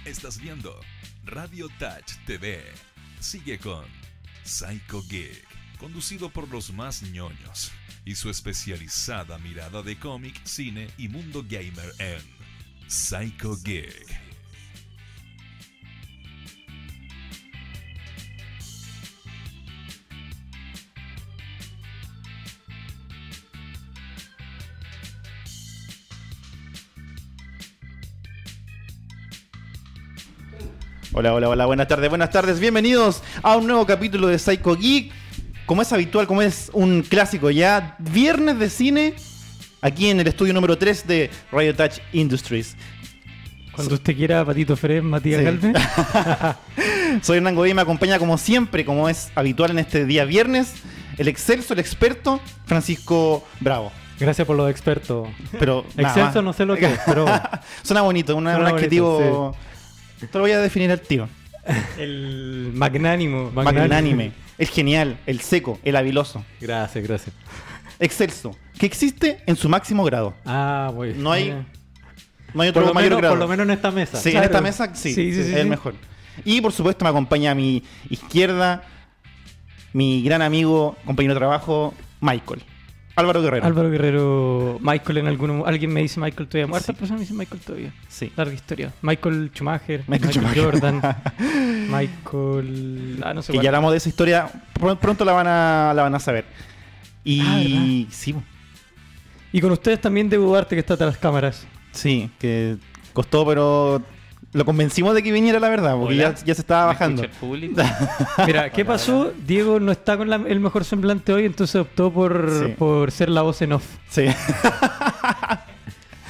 Estás viendo Radio Touch TV. Sigue con Psycho Geek, conducido por los más ñoños y su especializada mirada de cómic, cine y mundo gamer en Psycho Geek. Hola, hola, hola, buenas tardes, bienvenidos a un nuevo capítulo de Psycho Geek. Como es habitual, como es un clásico ya, viernes de cine, aquí en el estudio número 3 de Radio Touch Industries. Cuando usted quiera, Patito Fred, Matías Sí. Galvez. Soy Hernán Godoy y me acompaña como siempre, como es habitual en este día viernes, el excelso, el experto, Francisco Bravo. Gracias por los expertos. Pero nada Excelso más. no sé lo que es, pero Suena bonito, un Suena bonito, adjetivo... Te lo voy a definir al tiro. el magnánimo. Magnánime, el genial, el seco, el habiloso. Gracias, gracias. Excelso, que existe en su máximo grado. Ah, muy bien. No hay otro por lo, mayor menos, grado. por lo menos en esta mesa. Sí, Claro. en esta mesa sí, Sí, es el mejor. Y por supuesto me acompaña a mi izquierda mi gran amigo, compañero de trabajo, Michael. Álvaro Guerrero. Álvaro Guerrero, Michael en alguien me dice Michael todavía. Muertas Sí. personas me dicen Michael todavía. Sí. Larga historia. Michael Schumacher, Michael Schumacher. Jordan, Michael... Ah, no sé Que cuál. ya hablamos de esa historia, pronto la van a saber. Y sí, Y con ustedes también Debo Duarte, que está tras las cámaras. sí, que costó, pero lo convencimos de que viniera la verdad, porque Hola. ya se estaba ¿Me bajando. escucha el público? Mira, ¿qué pasó? Diego no está con el mejor semblante hoy, entonces optó Sí. por ser la voz en off. Sí.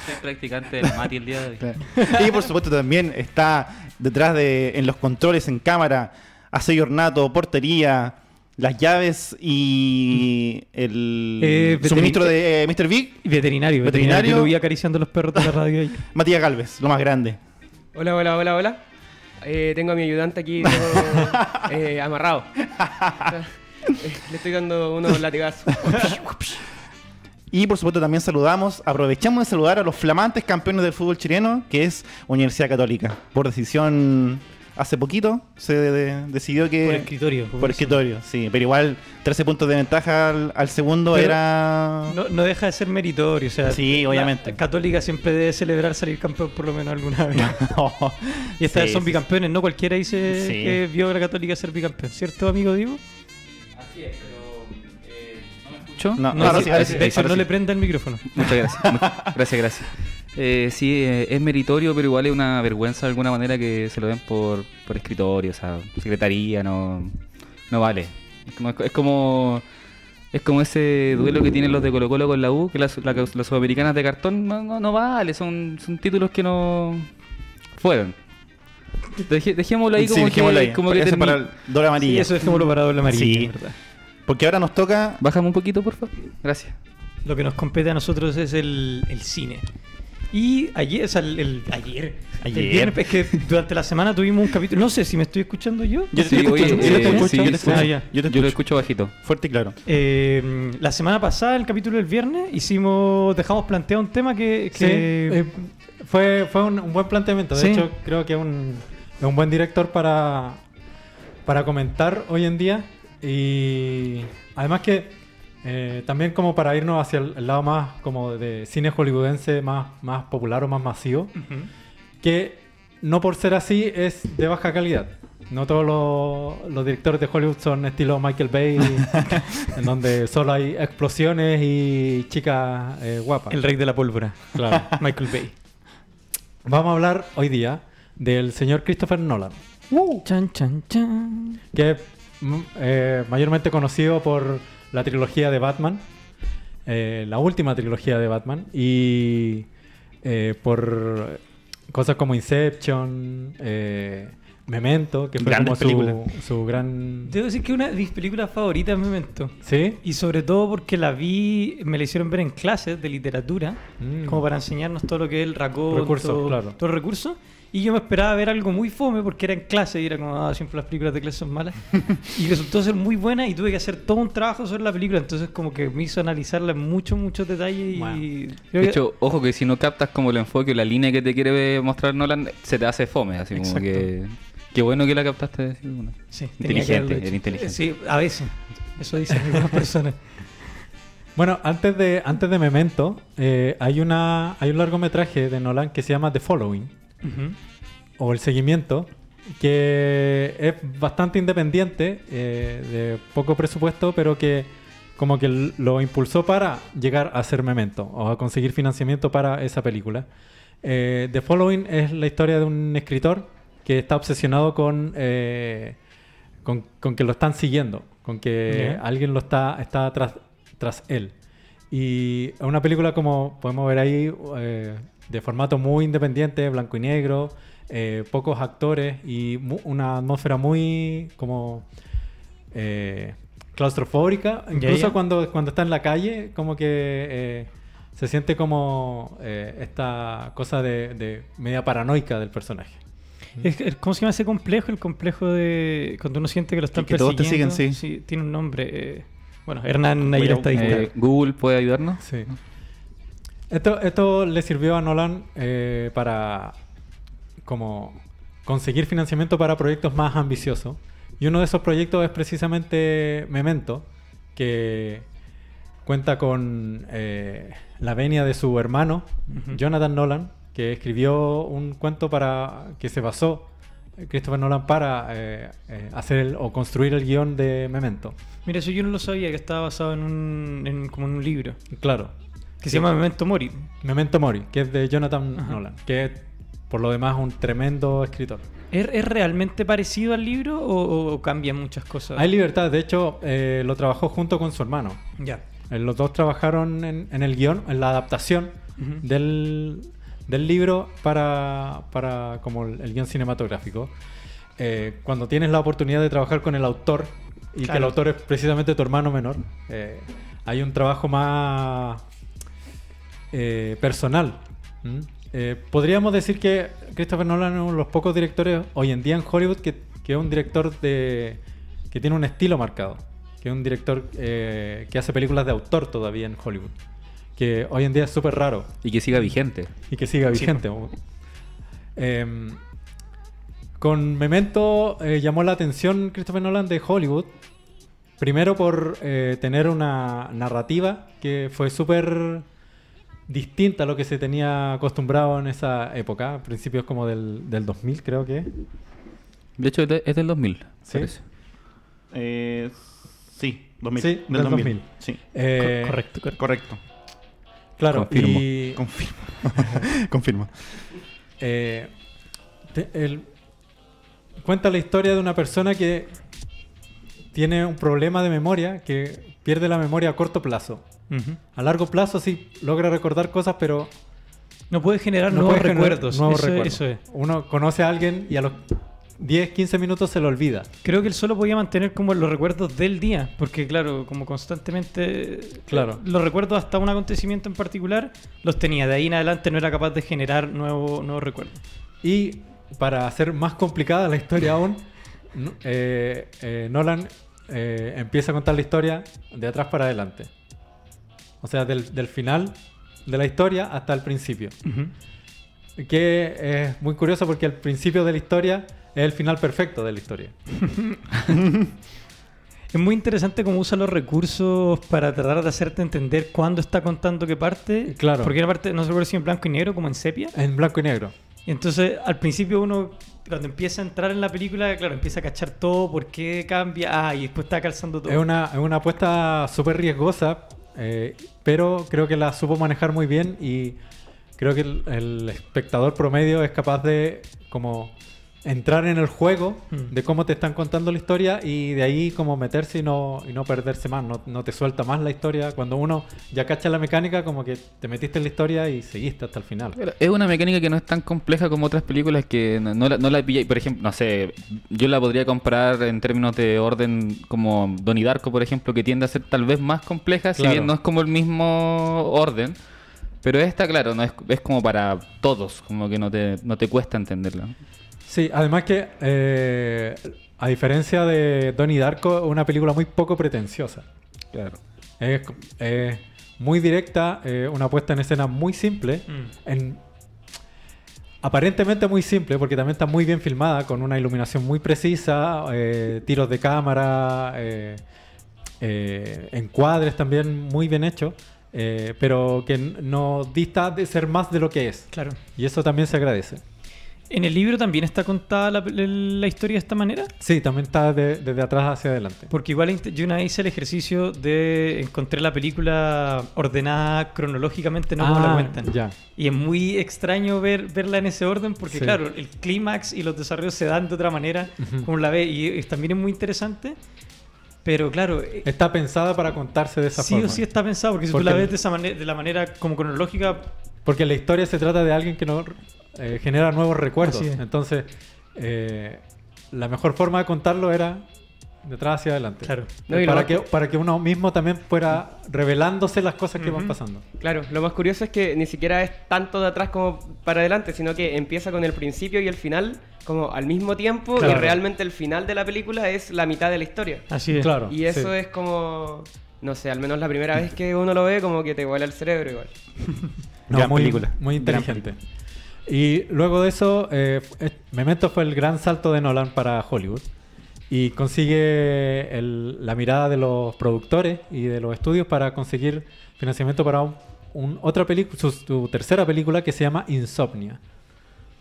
Soy practicante del Mati el día de hoy. Y por supuesto también está detrás en los controles en cámara, asedio ornato, portería, las llaves y el suministro de Mr. Big, Y veterinario. Veterinario. Yo lo vi acariciando a los perros de la radio ahí. Matías Galvez, lo más grande. Hola, hola, hola, hola. Tengo a mi ayudante aquí tengo, amarrado. Le estoy dando unos latigazos. Y por supuesto también aprovechamos de saludar a los flamantes campeones del fútbol chileno, que es Universidad Católica. Por decisión, hace poquito se decidió que... Por escritorio. Por escritorio, sí. Pero igual 13 puntos de ventaja al segundo Pero era... No deja de ser meritorio. O sea, Sí, obviamente. La Católica siempre debe celebrar salir campeón por lo menos alguna vez. Y esta vez Sí, son sí, bicampeones, ¿no? Cualquiera dice Sí. que vio a la Católica ser bicampeón. ¿Cierto, amigo Diego? Así es, pero no me escucho. No, No, ahora sí, sí, ahora sí, de hecho, ahora no sí. le prenda el micrófono. Muchas gracias. Gracias. Sí, es meritorio, pero igual es una vergüenza de alguna manera que se lo den por escritorio, o sea, secretaría, no vale. Es como ese duelo que tienen los de Colo Colo con la U, que las sudamericanas de cartón no vale, son títulos que no fueron. Dejémoslo ahí Sí, como dejémoslo ahí. como que Ese para el doble Sí, amarilla. eso dejémoslo para doble amarilla, Sí. en verdad. Porque ahora nos toca... Bájame un poquito, por favor. Gracias. Lo que nos compete a nosotros es el cine. Y ayer, o sea, Ayer. el viernes, es que durante la semana tuvimos un capítulo. No sé si me estoy escuchando yo. Yo Sí, te oye, escucho, sí, yo te escucho, sí, yo te escucho. Ah, ya. Yo te Yo lo escucho. escucho bajito. Fuerte y claro. La semana pasada, el capítulo del viernes, dejamos planteado un tema que Fue un buen planteamiento. De Sí. hecho, creo que es un buen director para comentar hoy en día. Y además que también como para irnos hacia el lado más como de cine hollywoodense más popular o más masivo, Ujú. que no por ser así es de baja calidad. No todos los directores de Hollywood son estilo Michael Bay, en donde solo hay explosiones y chicas guapas. El rey de la pólvora, Claro. Michael Bay. Vamos a hablar hoy día del señor Christopher Nolan, Chan, chan, chan. que es mayormente conocido por la trilogía de Batman, la última trilogía de Batman, y por cosas como Inception, Memento, que fue Grandes como películas. su gran... Debo decir que una de mis películas favoritas es Memento. ¿Sí? Y sobre todo porque me la hicieron ver en clases de literatura, Mm. como para enseñarnos todo lo que es el raconto, Recursos, claro. todos los recursos. Y yo me esperaba ver algo muy fome porque era en clase y era como, siempre las películas de clase son malas. Y resultó ser muy buena y tuve que hacer todo un trabajo sobre la película. Entonces como que me hizo analizarla en muchos detalles. Bueno. Y De hecho, ojo que si no captas como el enfoque o la línea que te quiere mostrar Nolan, se te hace fome. Así como Exacto. que... Qué bueno que la captaste. Sí, bueno. sí, tenía que Inteligente, haberlo hecho. era inteligente. Sí, a veces. Eso dicen algunas personas. Bueno, antes de Memento, hay un largometraje de Nolan que se llama The Following, Ujú. o El Seguimiento, que es bastante independiente, de poco presupuesto, pero que como que lo impulsó para llegar a ser Memento, o a conseguir financiamiento para esa película. The Following es la historia de un escritor que está obsesionado con que lo están siguiendo, con que Ya. alguien lo está tras él. Y es una película, como podemos ver ahí, de formato muy independiente, blanco y negro, pocos actores y una atmósfera muy como claustrofóbica. Incluso ya. cuando está en la calle, como que se siente como esta cosa de media paranoica del personaje. ¿Cómo se llama ese complejo? El complejo de cuando uno siente que lo están Que todos te persiguiendo. siguen, sí. Tiene un nombre. Bueno, Hernán ahí lo está diciendo. Google puede ayudarnos. Sí. Esto le sirvió a Nolan para como conseguir financiamiento para proyectos más ambiciosos. Y uno de esos proyectos es precisamente Memento, que cuenta con la venia de su hermano, Ujú. Jonathan Nolan, que escribió un cuento que se basó Christopher Nolan para hacer o construir el guión de Memento. Mira, eso yo no lo sabía, que estaba basado como en un libro. Claro. Que se llama Memento Mori. Memento Mori, que es de Jonathan Ajá. Nolan, que es por lo demás un tremendo escritor. ¿Es realmente parecido al libro o cambian muchas cosas? Hay libertad, de hecho lo trabajó junto con su hermano. Ya. Los dos trabajaron en el guión, en la adaptación Ujú. del libro para como el guión cinematográfico. Cuando tienes la oportunidad de trabajar con el autor y que el Claro. autor es precisamente tu hermano menor, hay un trabajo más personal. ¿Mm? Podríamos decir que Christopher Nolan es uno de los pocos directores hoy en día en Hollywood que es un director que tiene un estilo marcado, que es un director que hace películas de autor todavía en Hollywood, que hoy en día es súper raro Y que siga vigente. y que siga Sí, vigente. Con Memento llamó la atención Christopher Nolan de Hollywood, primero por tener una narrativa que fue súper distinta a lo que se tenía acostumbrado en esa época, principios como del 2000 creo que. De hecho, es del 2000. ¿Sí? parece. Sí, 2000. Sí, del 2000. Sí, Correcto. correcto. Claro, Confirmo. y Confirmo. Confirmo. cuenta la historia de una persona que tiene un problema de memoria, que pierde la memoria a corto plazo. Ujú. A largo plazo sí logra recordar cosas, pero No puede generar no nuevos puede generar recuerdos. nuevos Eso- recuerdos. eso es. Uno conoce a alguien y a los 10, 15 minutos se lo olvida. Creo que él solo podía mantener como los recuerdos del día, porque claro, como constantemente Claro. los recuerdos hasta un acontecimiento en particular los tenía, de ahí en adelante no era capaz de generar nuevos recuerdos. Y para hacer más complicada la historia aún, Nolan empieza a contar la historia de atrás para adelante. O sea, del final de la historia hasta el principio. Que es muy curioso porque el principio de la historia es el final perfecto de la historia. Es muy interesante cómo usa los recursos para tratar de hacerte entender cuándo está contando qué parte. Claro. Porque una parte, no sé si en blanco y negro, como en sepia. En blanco y negro. Y entonces, al principio uno, cuando empieza a entrar en la película, claro, empieza a cachar todo, por qué cambia, y después está calzando todo. Es una apuesta súper riesgosa, pero creo que la supo manejar muy bien y creo que el espectador promedio es capaz de como entrar en el juego de cómo te están contando la historia y de ahí como meterse y no perderse más, no te suelta más la historia. Cuando uno ya cacha la mecánica, como que te metiste en la historia y seguiste hasta el final. Pero es una mecánica que no es tan compleja como otras películas que no la pillé. Por ejemplo, no sé, yo la podría comparar en términos de orden como Donnie Darko, por ejemplo, que tiende a ser tal vez más compleja, si Claro. bien no es como el mismo orden. Pero esta, claro, no es como para todos, como que no te cuesta entenderla. Sí, además que, a diferencia de Donnie Darko, es una película muy poco pretenciosa. Claro. Es muy directa, una puesta en escena muy simple, aparentemente muy simple, porque también está muy bien filmada, con una iluminación muy precisa, tiros de cámara, encuadres también muy bien hechos, pero que no dista de ser más de lo que es. Claro. Y eso también se agradece. ¿En el libro también está contada la historia de esta manera? Sí, también está desde atrás hacia adelante. Porque igual yo una vez hice el ejercicio de encontrar la película ordenada cronológicamente, no como la cuentan. Ya. Y es muy extraño verla en ese orden porque, Sí. claro, el clímax y los desarrollos se dan de otra manera, como la ve. Y también es muy interesante. Pero, claro, Está pensada para contarse de esa sí forma. o sí está pensado. Porque si Porque tú la ves de la manera como cronológica, Porque la historia se trata de alguien que no genera nuevos recuerdos. Así es. Entonces, la mejor forma de contarlo era de atrás hacia adelante. claro. No, y lo más para que uno mismo también fuera revelándose las cosas que van pasando. Claro, lo más curioso es que ni siquiera es tanto de atrás como para adelante, sino que empieza con el principio y el final como al mismo tiempo, Claro. y realmente el final de la película es la mitad de la historia. Así es. Claro. Y eso sí. es como, no sé, al menos la primera vez que uno lo ve, como que te vuela el cerebro igual. No, Gran muy, película. muy Gran inteligente. Y luego de eso, Memento fue el gran salto de Nolan para Hollywood. Y consigue la mirada de los productores y de los estudios para conseguir financiamiento para otra película, su tercera película, que se llama Insomnia.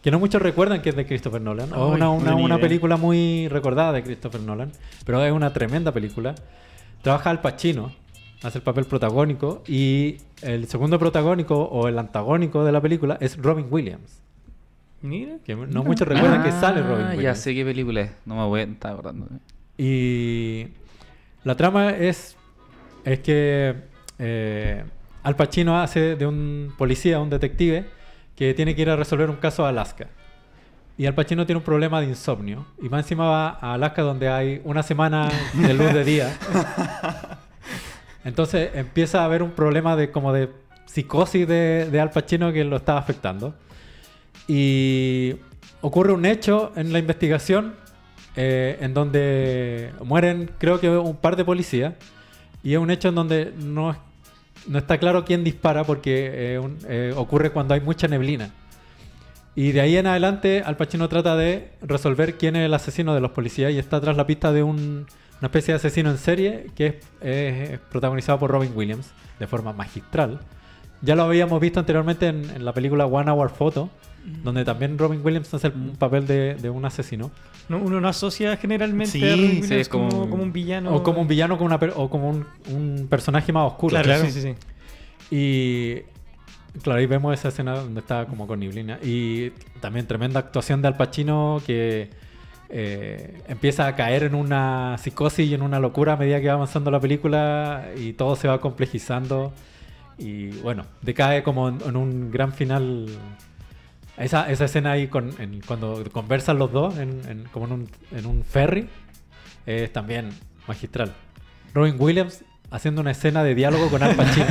Que no muchos recuerdan que es de Christopher Nolan. Ay, O no tenía una idea. película muy recordada de Christopher Nolan. Pero es una tremenda película. Trabaja Al Pacino, hace el papel protagónico. Y el segundo protagónico o el antagónico de la película es Robin Williams. Mira. Que no muchos recuerdan que sale Robin Williams. Ya sé qué película es. No me voy a estar acordando. Y la trama es que Al Pacino hace de un policía, un detective, que tiene que ir a resolver un caso a Alaska. Y Al Pacino tiene un problema de insomnio. Y más encima va a Alaska, donde hay una semana de luz de día. Entonces empieza a haber un problema de psicosis de Al Pacino que lo está afectando. Y ocurre un hecho en la investigación en donde mueren, creo que un par de policías. Y es un hecho en donde no está claro quién dispara, porque ocurre cuando hay mucha neblina. Y de ahí en adelante Al Pacino trata de resolver quién es el asesino de los policías, y está tras la pista de una especie de asesino en serie que es protagonizado por Robin Williams de forma magistral. Ya lo habíamos visto anteriormente en la película One Hour Photo, donde también Robin Williams hace un papel de un asesino. No, uno no asocia generalmente Sí, a Robin sí, Williams es como- como un villano. O como un villano o como un personaje más oscuro. Claro, sí. Y claro, ahí vemos esa escena donde está como con neblina. Y también tremenda actuación de Al Pacino, que empieza a caer en una psicosis y en una locura a medida que va avanzando la película, y todo se va complejizando. Y bueno, decae como en un gran final. Esa escena ahí cuando conversan los dos como en un ferry es también magistral. Robin Williams haciendo una escena de diálogo con Al Pacino.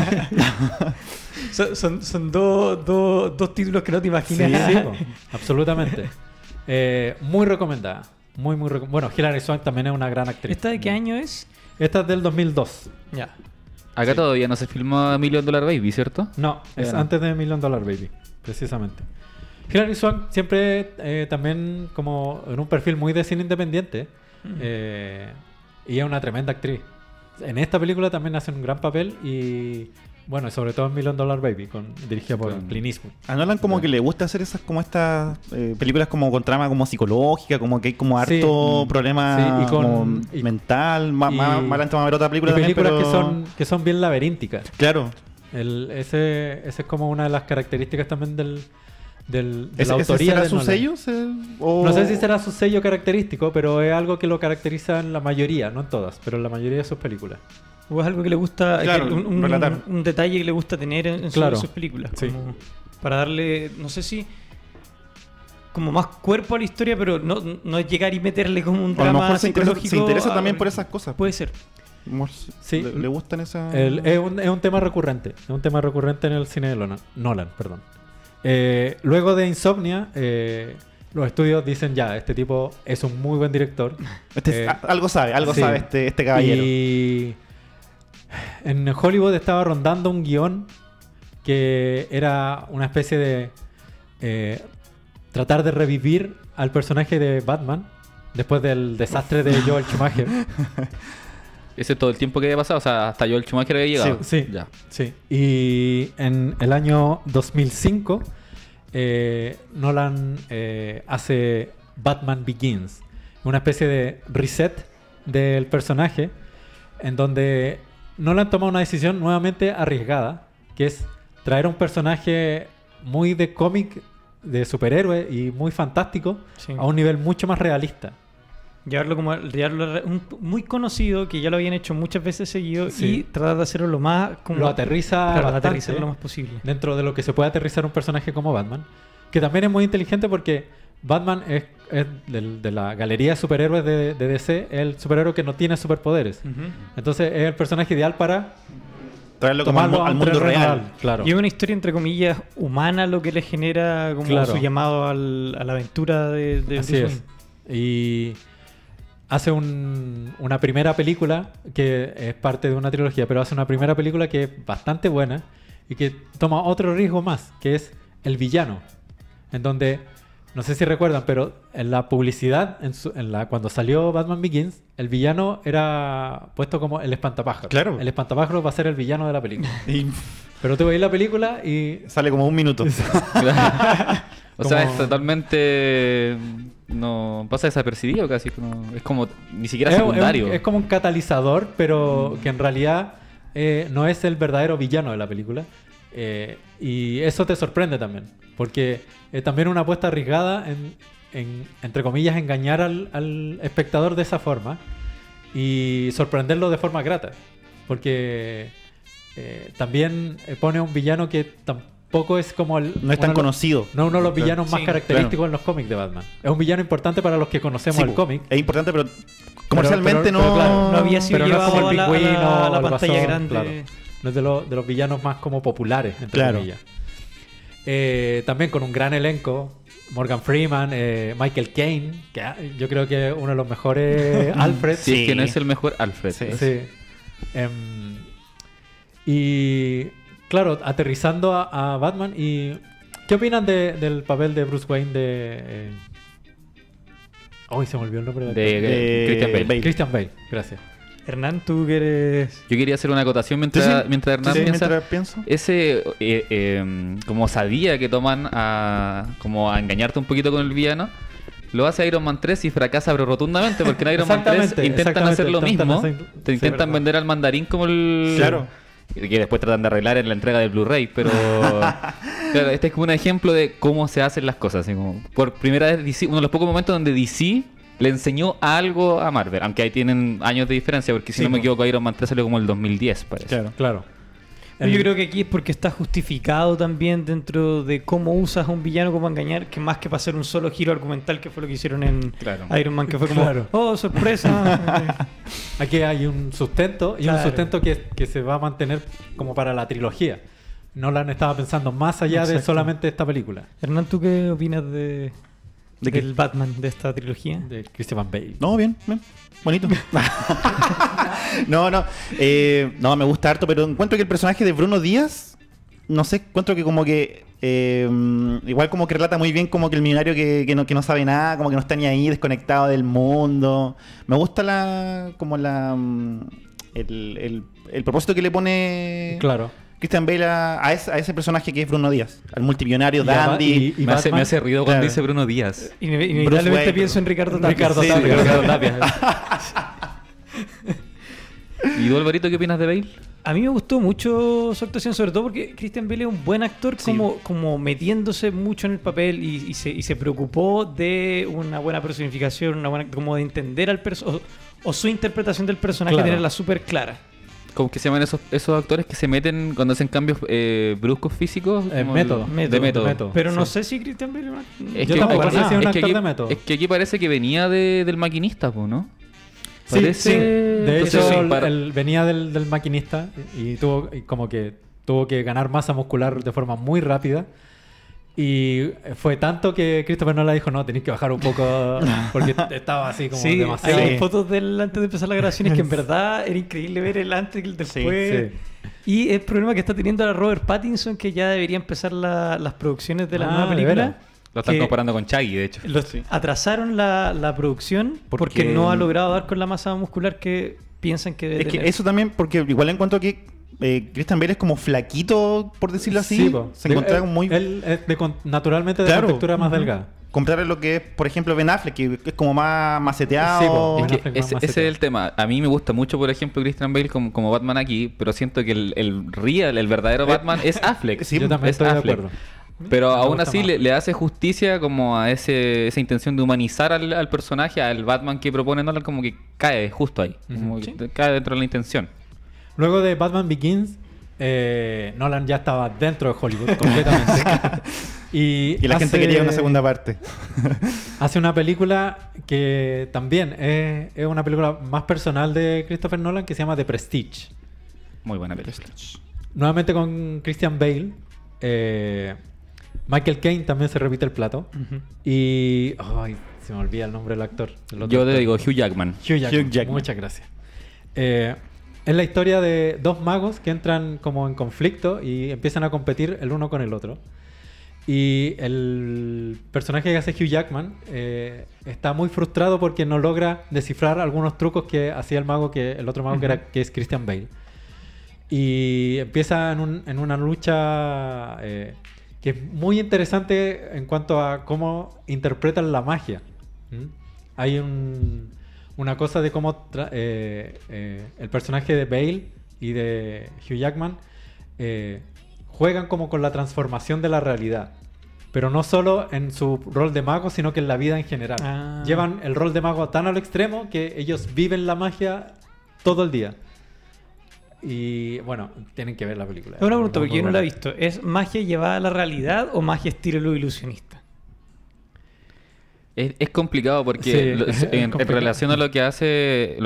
Son dos títulos que no te imaginas. Sí, po, absolutamente. Muy recomendada. Bueno, Hilary Swank también es una gran actriz. ¿Esta de qué año es? Esta es del 2002. Ya. Acá todavía no se filmó $1 Million Baby, ¿cierto? No, es no. antes de $1 Million Baby, precisamente. Hilary Swank siempre también como en un perfil muy de cine independiente, y es una tremenda actriz. En esta película también hace un gran papel, y bueno, sobre todo en $1 Million Baby, dirigida por Con- Clint Eastwood. A Nolan como que le gusta hacer estas películas como con trama como psicológica, como que hay como Sí. harto problema Sí, y con- como y- mental. Más y- adelante vamos a ver otra película Y también, películas pero... que son bien laberínticas. Claro. Ese es como una de las características también de ¿Ese la autoría será de su Nolan. sello? ¿O- No sé si será su sello característico, pero es algo que lo caracteriza en la mayoría, no en todas, pero en la mayoría de sus películas. O es algo que le gusta, Claro, relatar. un detalle que le gusta tener en Claro. sus películas. Sí. Como para darle, no sé si, como más cuerpo a la historia, pero no es llegar y meterle como un O a lo drama mejor se psicológico. interesa también por esas cosas. Puede ser. Sí. ¿Le gustan esas...? Es un tema recurrente. Es un tema recurrente en el cine de Nolan, perdón. Luego de Insomnia, los estudios dicen ya, este tipo es un muy buen director. Algo sabe sí. este caballero. Y en Hollywood estaba rondando un guión que era una especie de tratar de revivir al personaje de Batman después del desastre de Joel Schumacher. Ese es todo el tiempo que había pasado, o sea, hasta Joel Schumacher había llegado. Sí, Ya. sí. Y en el año 2005, Nolan hace Batman Begins, una especie de reset del personaje, en donde Nolan toma una decisión nuevamente arriesgada, que es traer un personaje muy de cómic, de superhéroe y muy fantástico, Sí. a un nivel mucho más realista. Llevarlo como muy conocido, que ya lo habían hecho muchas veces seguido, Sí. y tratar de hacerlo lo más como Lo aterriza claro, bastante aterrizar lo más posible. dentro de lo que se puede aterrizar un personaje como Batman, que también es muy inteligente porque Batman es de la galería de superhéroes de DC, el superhéroe que no tiene superpoderes. Ujú. Entonces es el personaje ideal para Traerlo como tomarlo a al un mundo terreno real. Claro. Y es una historia, entre comillas, humana, lo que le genera como Claro. su llamado a la aventura de Así Bruce es. Wayne. Y hace una primera película que es parte de una trilogía, pero hace una primera película que es bastante buena y que toma otro riesgo más, que es el villano. En donde, no sé si recuerdan, pero en la publicidad, cuando salió Batman Begins, el villano era puesto como el espantapájaros. Claro. El espantapájaros va a ser el villano de la película. Y Pero tú veis la película y... sale como un minuto. O sea, Como- es totalmente... No pasa desapercibido casi. Es como ni siquiera secundario. Es como un catalizador, pero que en realidad no es el verdadero villano de la película. Y eso te sorprende también. Porque también una apuesta arriesgada en, entre comillas, engañar al espectador de esa forma y sorprenderlo de forma grata. Porque también pone un villano que tampoco es como el... No es tan conocido. No uno de los villanos más Sí, característicos en los cómics de Batman. Es un villano importante para los que conocemos Sí, el cómic. es importante, pero comercialmente pero no... claro, No había sido pero no es llevado como el a Pingüino la o el pantalla Guasón, grande. claro. No es de los villanos más como populares, entre Claro. comillas. También con un gran elenco. Morgan Freeman, Michael Caine, que yo creo que es uno de los mejores Alfred. Si es Sí. que no es el mejor Alfred. Sí. Sí. Y claro, aterrizando a Batman. Y ¿qué opinan del papel de Bruce Wayne de... Hoy se me olvidó el nombre del actor. De Christian Bale. Christian Bale, gracias. Hernán, tú que eres... Yo quería hacer una acotación mientras, Sí, sí. mientras Hernán Sí, piensa. mientras pienso. Ese como osadía que toman como a engañarte un poquito con el villano, lo hace Iron Man 3 y fracasa pero rotundamente, porque en Iron Man 3 Exactamente, intentan hacer lo intentan mismo, hacer- te sí, intentan verdad. vender al mandarín como el... Claro. Que después tratan de arreglar en la entrega del Blu-ray, pero claro, este es como un ejemplo de cómo se hacen las cosas. Así como, por primera vez DC, uno de los pocos momentos donde DC le enseñó algo a Marvel, aunque ahí tienen años de diferencia, porque si Sí, no me po. equivoco Iron Man 3 salió como el 2010, parece. Claro. Claro. Yo creo que aquí es porque está justificado también dentro de cómo usas a un villano como engañar, que más que para hacer un solo giro argumental, que fue lo que hicieron en Claro. Iron Man, que fue como, Claro. oh, sorpresa. Aquí hay un sustento y Claro. un sustento que se va a mantener como para la trilogía. Nolan estaba pensando más allá de Exacto. solamente esta película Hernán, ¿tú qué opinas de ¿De qué? del Batman de esta trilogía? de Christian Bale. No, bien. Bonito. No, me gusta harto, pero encuentro que el personaje de Bruno Díaz, no sé, encuentro que como que igual como que relata muy bien como que el millonario que no sabe nada, como que no está ni ahí, desconectado del mundo. Me gusta el propósito que le pone Claro. Christian Bale a ese personaje que es Bruno Díaz, al multimillonario Y a- dandy. y me hace Batman- ruido cuando Claro. dice Bruno Díaz. Inevitablemente Wayne. pienso en Ricardo Tapia. Ricardo Sí, Tapia. Ricardo Tapia. ¿Y tú, Alvarito, qué opinas de Bale? A mí me gustó mucho su actuación, sobre todo porque Christian Bale es un buen actor, Sí. como metiéndose mucho en el papel y se preocupó de una buena personificación, como de entender al personaje, o su interpretación del personaje, Claro. tenerla súper clara. ¿Cómo que se llaman esos actores que se meten cuando hacen cambios bruscos físicos? Como Método. De método. Método. Pero no Sí. sé si Christian Bale... Es Yo que, tampoco sé si es un es que actor aquí, de método. es que aquí parece que venía del maquinista, pues, ¿no? Parece... De Entonces, hecho, sí, para- él venía del maquinista y como que tuvo que ganar masa muscular de forma muy rápida. Y fue tanto que Christopher Nolan dijo, no, tenéis que bajar un poco porque estaba así como Sí, demasiado... hay fotos del antes de empezar las grabaciones que en verdad era increíble ver el antes y el después. sí. Y el problema que está teniendo ahora Robert Pattinson, que ya debería empezar las producciones de la Ah, nueva ¿de película. veras? Lo están que comparando con Chaggy, de hecho. atrasaron la producción porque no ha logrado dar con la masa muscular que piensan que debe Es que tener. eso también, porque igual encuentro que Christian Bale es como flaquito, por decirlo así. Sí, po. Se encontraba como muy... Él es naturalmente de Claro. contextura más delgada. Comprarle lo que es, por ejemplo, Ben Affleck, que es como más maceteado. Sí, po. Es Ben que Affleck más ese es maceteado. el tema. A mí me gusta mucho, por ejemplo, Christian Bale como Batman aquí, pero siento que el verdadero Batman es Affleck. Sí, Yo también es estoy de Affleck. acuerdo. Pero Me aún gusta así más. le hace justicia como a esa intención de humanizar al personaje, al Batman que propone Nolan, como que cae justo ahí. Como que cae dentro de la intención. Luego de Batman Begins, Nolan ya estaba dentro de Hollywood completamente. Y la gente quería una segunda parte. Hace una película que también es una película más personal de Christopher Nolan que se llama The Prestige. Muy buena película. Nuevamente con Christian Bale. Michael Caine también se repite el plato. Ujú. Y... Ay, se me olvida el nombre del actor. del otro Yo te actor. digo Hugh Jackman. Hugh Jackman. Hugh Jackman. Muchas gracias. Es la historia de dos magos que entran como en conflicto y empiezan a competir el uno con el otro. Y el personaje que hace Hugh Jackman está muy frustrado porque no logra descifrar algunos trucos que hacía el mago, que el otro mago que es Christian Bale. Y empieza en una lucha que es muy interesante en cuanto a cómo interpretan la magia. ¿Mm? Hay una cosa de cómo el personaje de Bale y de Hugh Jackman juegan como con la transformación de la realidad. Pero no solo en su rol de mago, sino que en la vida en general. Ah. Llevan el rol de mago tan al extremo que ellos viven la magia todo el día. Y bueno, tienen que ver la película. Es una pregunta, Muy porque yo no la he buena. visto. ¿Es magia llevada a la realidad o magia estilo ilusionista? Es complicado porque Sí, es en complicado. relación a lo que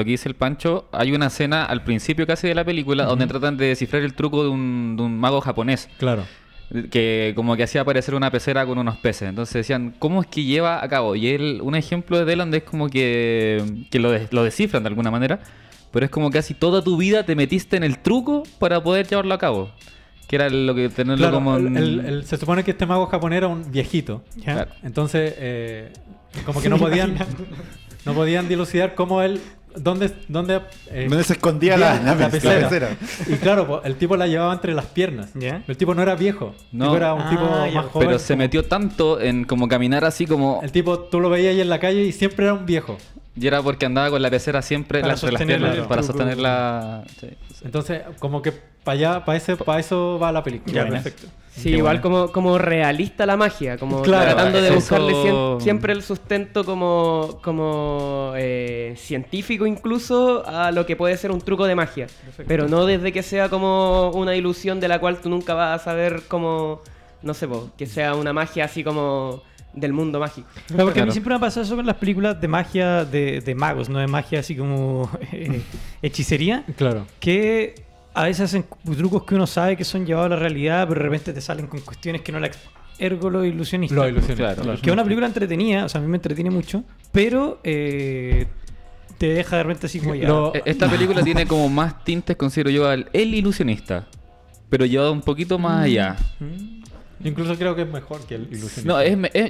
dice el Pancho, hay una escena al principio casi de la película donde tratan de descifrar el truco de un mago japonés Claro. que como que hacía aparecer una pecera con unos peces. Entonces decían, ¿cómo es que lleva a cabo? Y un ejemplo de Deland es como que lo descifran de alguna manera, pero es como casi toda tu vida te metiste en el truco para poder llevarlo a cabo. Que era lo que tenerlo Claro, como... se supone que este mago japonés era un viejito. ¿Ya? Claro. Entonces, como que no podían dilucidar cómo él... ¿Dónde ¿Dónde se escondía la pecera? Y claro, po, el tipo la llevaba entre las piernas. ¿Ya? El tipo no era viejo. El No. tipo era un Ah, tipo ya. más joven. Pero se como- metió tanto en como caminar así como... El tipo, tú lo veías ahí en la calle y siempre era un viejo. Y era porque andaba con la pecera siempre Para entre las sostener piernas el para truco. sostenerla... Sí. Entonces, como que para eso va la película. Ya, buena. perfecto. Sí, Qué igual bueno. como realista la magia, como Claro, tratando de eso- buscarle siempre el sustento como científico incluso a lo que puede ser un truco de magia. Pero no desde que sea como una ilusión de la cual tú nunca vas a saber cómo, no sé, que sea una magia así como del mundo mágico. No, porque a mí Claro. siempre me ha pasado eso con las películas de magia de magos, no de magia así como hechicería, Claro. que a veces hacen trucos que uno sabe que son llevados a la realidad, pero de repente te salen con cuestiones que no la... Ergo lo ilusionista. Lo ilusionista. Claro. Que es una película entretenida, o sea, a mí me entretiene mucho, pero te deja de repente así como ya... Esta película tiene como más tintes, considero yo, al El Ilusionista, pero llevado un poquito más allá. Incluso creo que es mejor que el ilusionista. No,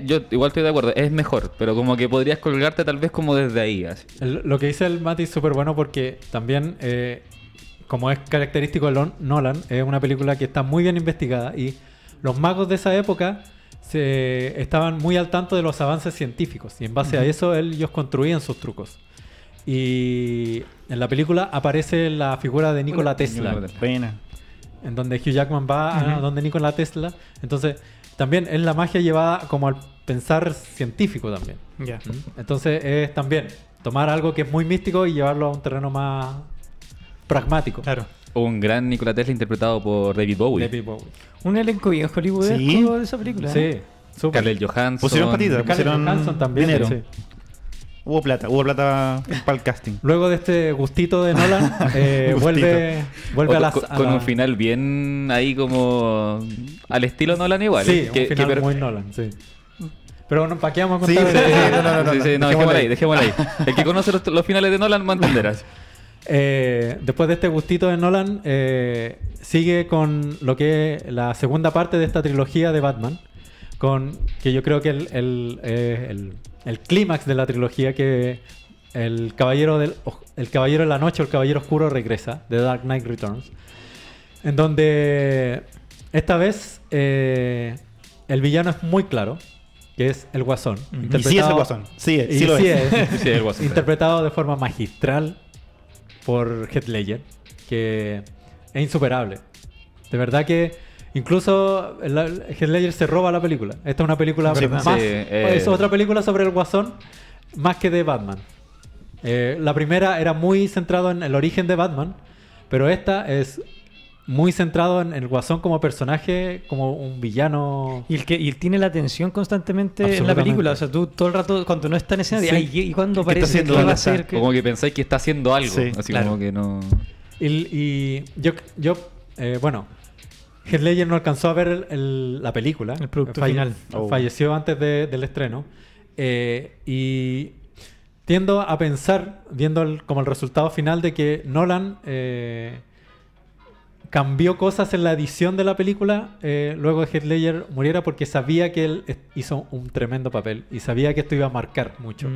yo igual estoy de acuerdo, es mejor, pero como que podrías colgarte tal vez como desde ahí. Así. Lo que dice el Mati es súper bueno porque también, como es característico de Nolan, es una película que está muy bien investigada y los magos de esa época estaban muy al tanto de los avances científicos y en base a eso ellos construían sus trucos. Y en la película aparece la figura de Nikola Tesla, Nikola Tesla. Buena. en donde Hugh Jackman va a donde Nikola Tesla. Entonces, también es la magia llevada como al pensar científico también. Ya. Entonces es también tomar algo que es muy místico y llevarlo a un terreno más pragmático. Claro. Un gran Nikola Tesla interpretado por David Bowie. David Bowie. Un elenco bien hollywoodesco Sí. de esa película. ¿eh? Sí, súper. Scarlett Johansson. Pusieron patitas. Scarlett pusieron Johansson también. dinero. Sí. Hubo plata para el casting. Luego de este gustito de Nolan, vuelve a las... Con un final bien ahí como al estilo Nolan igual. Sí, un final muy Nolan, sí. Pero bueno, ¿para qué vamos a Sí, contar? no, dejémosla ahí. El que conoce los finales de Nolan va a entenderás. Después de este gustito de Nolan, sigue con lo que es la segunda parte de esta trilogía de Batman, que yo creo que el clímax de la trilogía, que el caballero de la noche o el caballero oscuro regresa, The Dark Knight Returns, en donde esta vez el villano es muy claro, que es el Guasón. Y sí es el Guasón. Sí lo es. Sí, el Guasón. Interpretado de forma magistral por Heath Ledger, que es insuperable. De verdad que incluso Heath Ledger se roba la película. Esta es una película es otra película sobre el Guasón más que de Batman. La primera era muy centrado en el origen de Batman, pero esta es muy centrado en el Guasón como personaje, como un villano. Y él tiene la atención constantemente en la película. O sea, tú todo el rato, cuando no está en escena, Sí. ¿y cuándo ¿Qué está aparece? haciendo? ¿Qué va a ¿Dónde hacer? está? ¿Qué? Como que pensáis que está haciendo algo. Sí, así claro. como que no. Y bueno, Heath Ledger no alcanzó a ver la película. El producto final. Falleció antes del estreno. Y tiendo a pensar, viendo como el resultado final, de que Nolan cambió cosas en la edición de la película luego de que Heath Ledger muriera, porque sabía que él hizo un tremendo papel y sabía que esto iba a marcar mucho.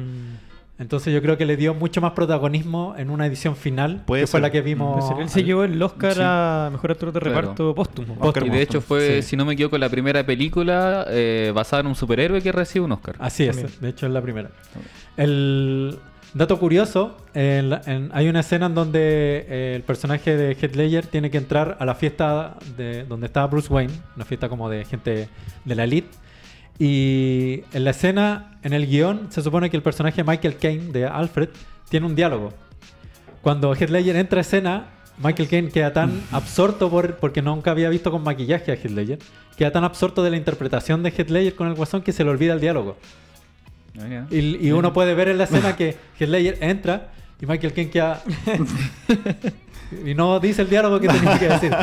Entonces yo creo que le dio mucho más protagonismo en una edición final, Puede que fue ser. la que vimos. Él se llevó el Oscar Sí. a Mejor Actor de Claro. Reparto póstumo. Y de hecho fue, Sí. si no me equivoco, la primera película basada en un superhéroe que recibe un Oscar. Así es, También. de hecho es la primera. El dato curioso, hay una escena en donde el personaje de Heath Ledger tiene que entrar a la fiesta donde estaba Bruce Wayne, una fiesta como de gente de la elite. Y en la escena, en el guión, se supone que el personaje Michael Caine de Alfred tiene un diálogo. Cuando Heath Ledger entra a escena, Michael Caine queda tan absorto porque nunca había visto con maquillaje a Heath Ledger, queda tan absorto de la interpretación de Heath Ledger con el Guasón que se le olvida el diálogo. Y uno puede ver en la escena que Heath Ledger entra y Michael Caine queda y no dice el diálogo que tenía que decir.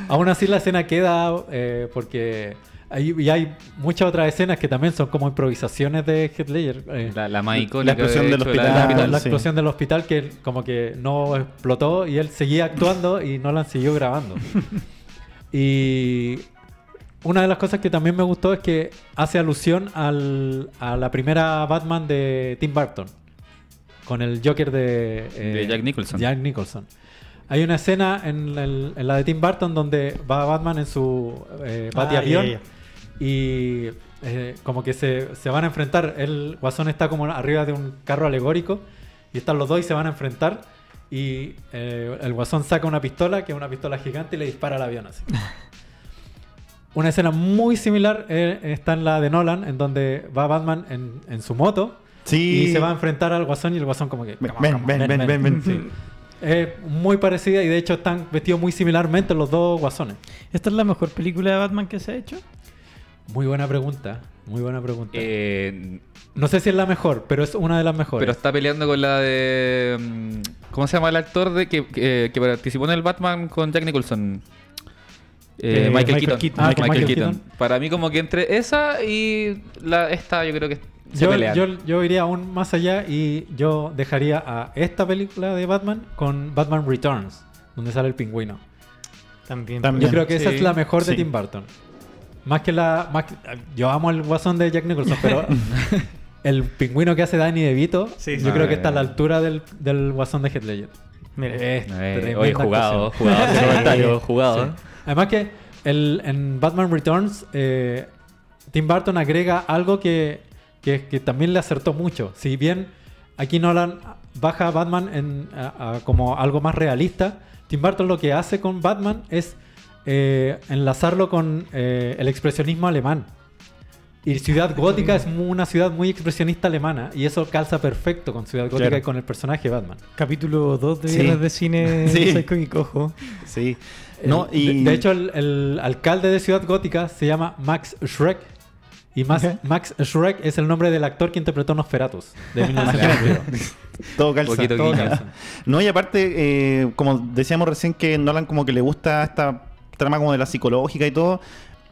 Aún así la escena queda porque hay muchas otras escenas que también son como improvisaciones de Heath Ledger. La más icónica. La explosión de del hecho, hospital. La sí. explosión del hospital, que como que no explotó y él seguía actuando y Nolan siguió grabando. Y una de las cosas que también me gustó es que hace alusión a la primera Batman de Tim Burton, con el Joker de Jack Nicholson. Jack Nicholson. Hay una escena en la de Tim Burton donde va Batman en su batiavión y como que se van a enfrentar. El Guasón está como arriba de un carro alegórico y están los dos y se van a enfrentar. Y el Guasón saca una pistola, que es una pistola gigante, y le dispara al avión así. Una escena muy similar está en la de Nolan, en donde va Batman en su moto Sí. y se va a enfrentar al Guasón, y el Guasón como que... Ven. Sí. Es muy parecida, y de hecho están vestidos muy similarmente los dos Guasones. ¿Esta es la mejor película de Batman que se ha hecho? Muy buena pregunta, muy buena pregunta. Pero No sé si es la mejor, pero es una de las mejores. está peleando con la de. ¿Cómo se llama el actor que participó en el Batman con Jack Nicholson? Michael Michael Keaton. Keaton. Ah, con Michael Michael Keaton. Keaton. Para mí, como que entre esa y esta, yo creo que se pelean. yo iría aún más allá y yo dejaría a esta película de Batman con Batman Returns, donde sale el pingüino. También. También. Yo creo que esa Sí. es la mejor de Sí. Tim Burton. Yo amo el Guasón de Jack Nicholson, pero el pingüino que hace Danny DeVito, Sí, yo sí. creo que está a la altura del Guasón de Heath Ledger. Mira, Tremenda Oye, jugado actuación. ese comentario, jugado. Sí. Además que en Batman Returns, Tim Burton agrega algo que también le acertó mucho. Si bien aquí Nolan baja a Batman como algo más realista, Tim Burton lo que hace con Batman es enlazarlo con el expresionismo alemán. Y Ciudad Gótica es una ciudad muy expresionista alemana, y eso calza perfecto con Ciudad Gótica, Claro. y con el personaje de Batman. capítulo 2 de Sí. Viernes de Cine Sí. Psycho y Cojo. Sí. No, De hecho, el alcalde de Ciudad Gótica se llama Max Schreck, Y Max Schreck es el nombre del actor que interpretó Nosferatus de 1992. Todo calza. Poquito Todo guiño. calza. No, y aparte, como decíamos recién que Nolan como que le gusta esta trama como de la psicológica y todo.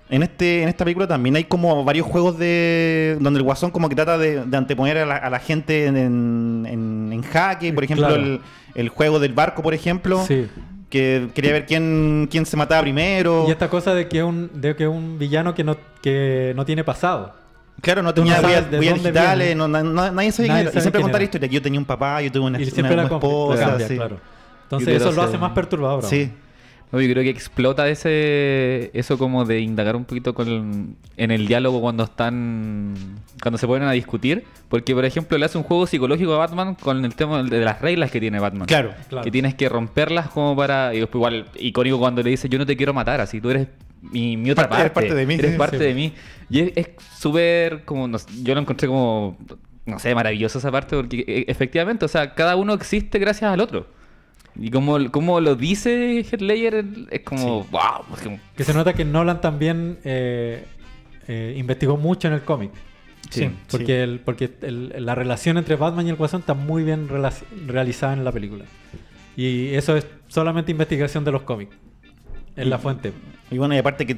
En esta película también hay como varios juegos donde el Guasón como que trata de anteponer a la gente en jaque. Por ejemplo, Claro. el juego del barco, por ejemplo. Sí. Que quería ver quién se mataba primero. Y esta cosa de que un villano que no tiene pasado. Claro, no Tú no tenía sabes de huellas dónde digitales, viene. Nadie sabía quién Nadie era. Y sabe siempre quién contaba la era. historia, que yo tenía un papá, yo tuve una Y siempre la esposa. cambia, sí. claro. Entonces Yo eso creo lo que- hace más perturbador. aún. Sí. No, yo creo que explota eso como de indagar un poquito en el diálogo cuando se ponen a discutir, porque por ejemplo le hace un juego psicológico a Batman con el tema de las reglas que tiene Batman. Claro. Claro. Que tienes que romperlas como para... Y después igual icónico cuando le dice yo no te quiero matar, así tú eres mi otra Eres parte. parte de mí, Eres sí, parte sí. de mí. Y es súper como... yo lo encontré como... No sé, maravilloso esa parte porque efectivamente, o sea, cada uno existe gracias al otro. Y como lo dice Heath Ledger es como... ¡Wow! es como- Que se nota que Nolan también investigó mucho en el cómic. Sí. Porque la relación entre Batman y el Guasón está muy bien realizada en la película. Y eso es solamente investigación de los cómics. En la fuente. Y bueno, y aparte que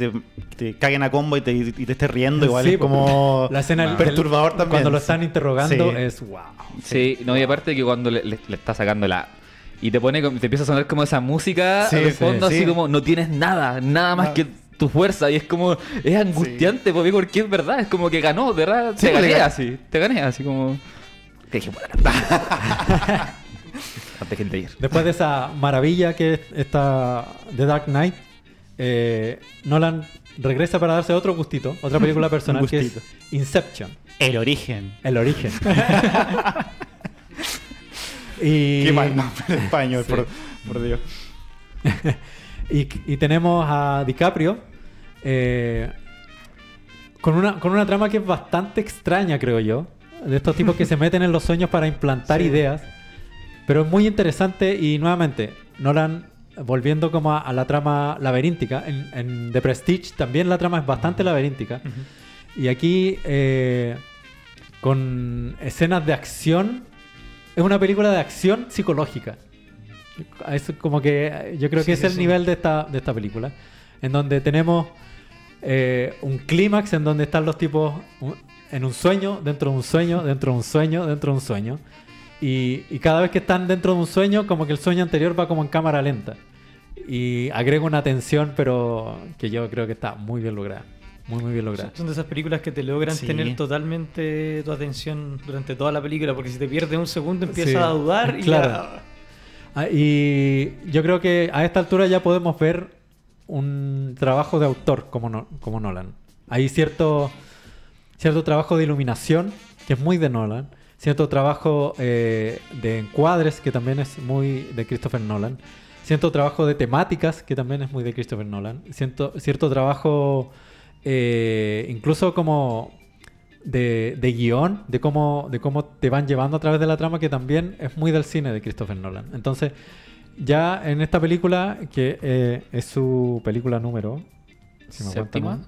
te caguen a combo y te estés riendo, igual Sí, es como la escena perturbador también. Cuando lo están interrogando Sí. es wow. Sí, no, y aparte que cuando le está sacando y te pone, te empieza a sonar como esa música Sí, de sí, fondo, sí. así como no tienes nada más No. que tu fuerza. Y es como, es angustiante, porque es verdad, es como que ganó, de verdad, Sí, te gané así como... Te dije, bueno, antes que ayer. Después de esa maravilla que es esta The Dark Knight, Nolan regresa para darse otro gustito, otra película personal que es gustito. Inception, El origen. el origen. Y, Qué mal nombre en español, Sí. por Dios. y tenemos a DiCaprio con una trama que es bastante extraña, creo yo. De estos tipos que se meten en los sueños para implantar ideas. Pero es muy interesante y nuevamente, Nolan volviendo como a la trama laberíntica. En The Prestige también la trama es bastante laberíntica. Y aquí con escenas de acción. Es una película de acción psicológica. Es como que yo creo que es el nivel de esta película. En donde tenemos un clímax en donde están los tipos en un sueño, dentro de un sueño, dentro de un sueño, dentro de un sueño. Y cada vez que están dentro de un sueño, como que el sueño anterior va como en cámara lenta. Y agrega una tensión, pero que yo creo que está muy bien lograda. Muy, muy bien lograda. Son de esas películas que te logran Sí. tener totalmente tu atención durante toda la película, porque si te pierdes un segundo empiezas Sí. a dudar y Claro. ya... Y yo creo que a esta altura ya podemos ver un trabajo de autor como Nolan. Hay cierto trabajo de iluminación que es muy de Nolan, cierto trabajo de encuadres que también es muy de Christopher Nolan, cierto trabajo de temáticas que también es muy de Christopher Nolan, cierto trabajo incluso como de guión, de cómo te van llevando a través de la trama, que también es muy del cine de Christopher Nolan. Entonces, ya en esta película, que es su película número... si me aguanta ¿Séptima? más.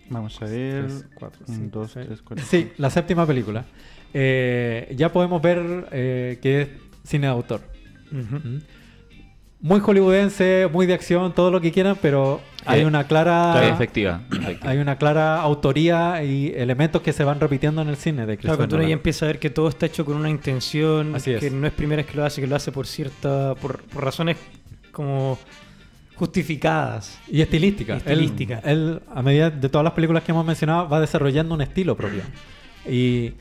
Vamos a ver. 4, 1, 2, 3, 4. Sí, la séptima película. Ya podemos ver que es cine de autor. ¿Mm? Muy hollywoodense, muy de acción, todo lo que quieran, pero hay una clara... Efectiva. Hay una clara autoría y elementos que se van repitiendo en el cine de Claro, Christopher cuando uno ya Nolan. empieza a ver que todo está hecho con una intención, Así es. que no es primera vez que lo hace, que lo hace por razones como justificadas. Y estilística. Estilística. Él, a medida de todas las películas que hemos mencionado, va desarrollando un estilo propio. Y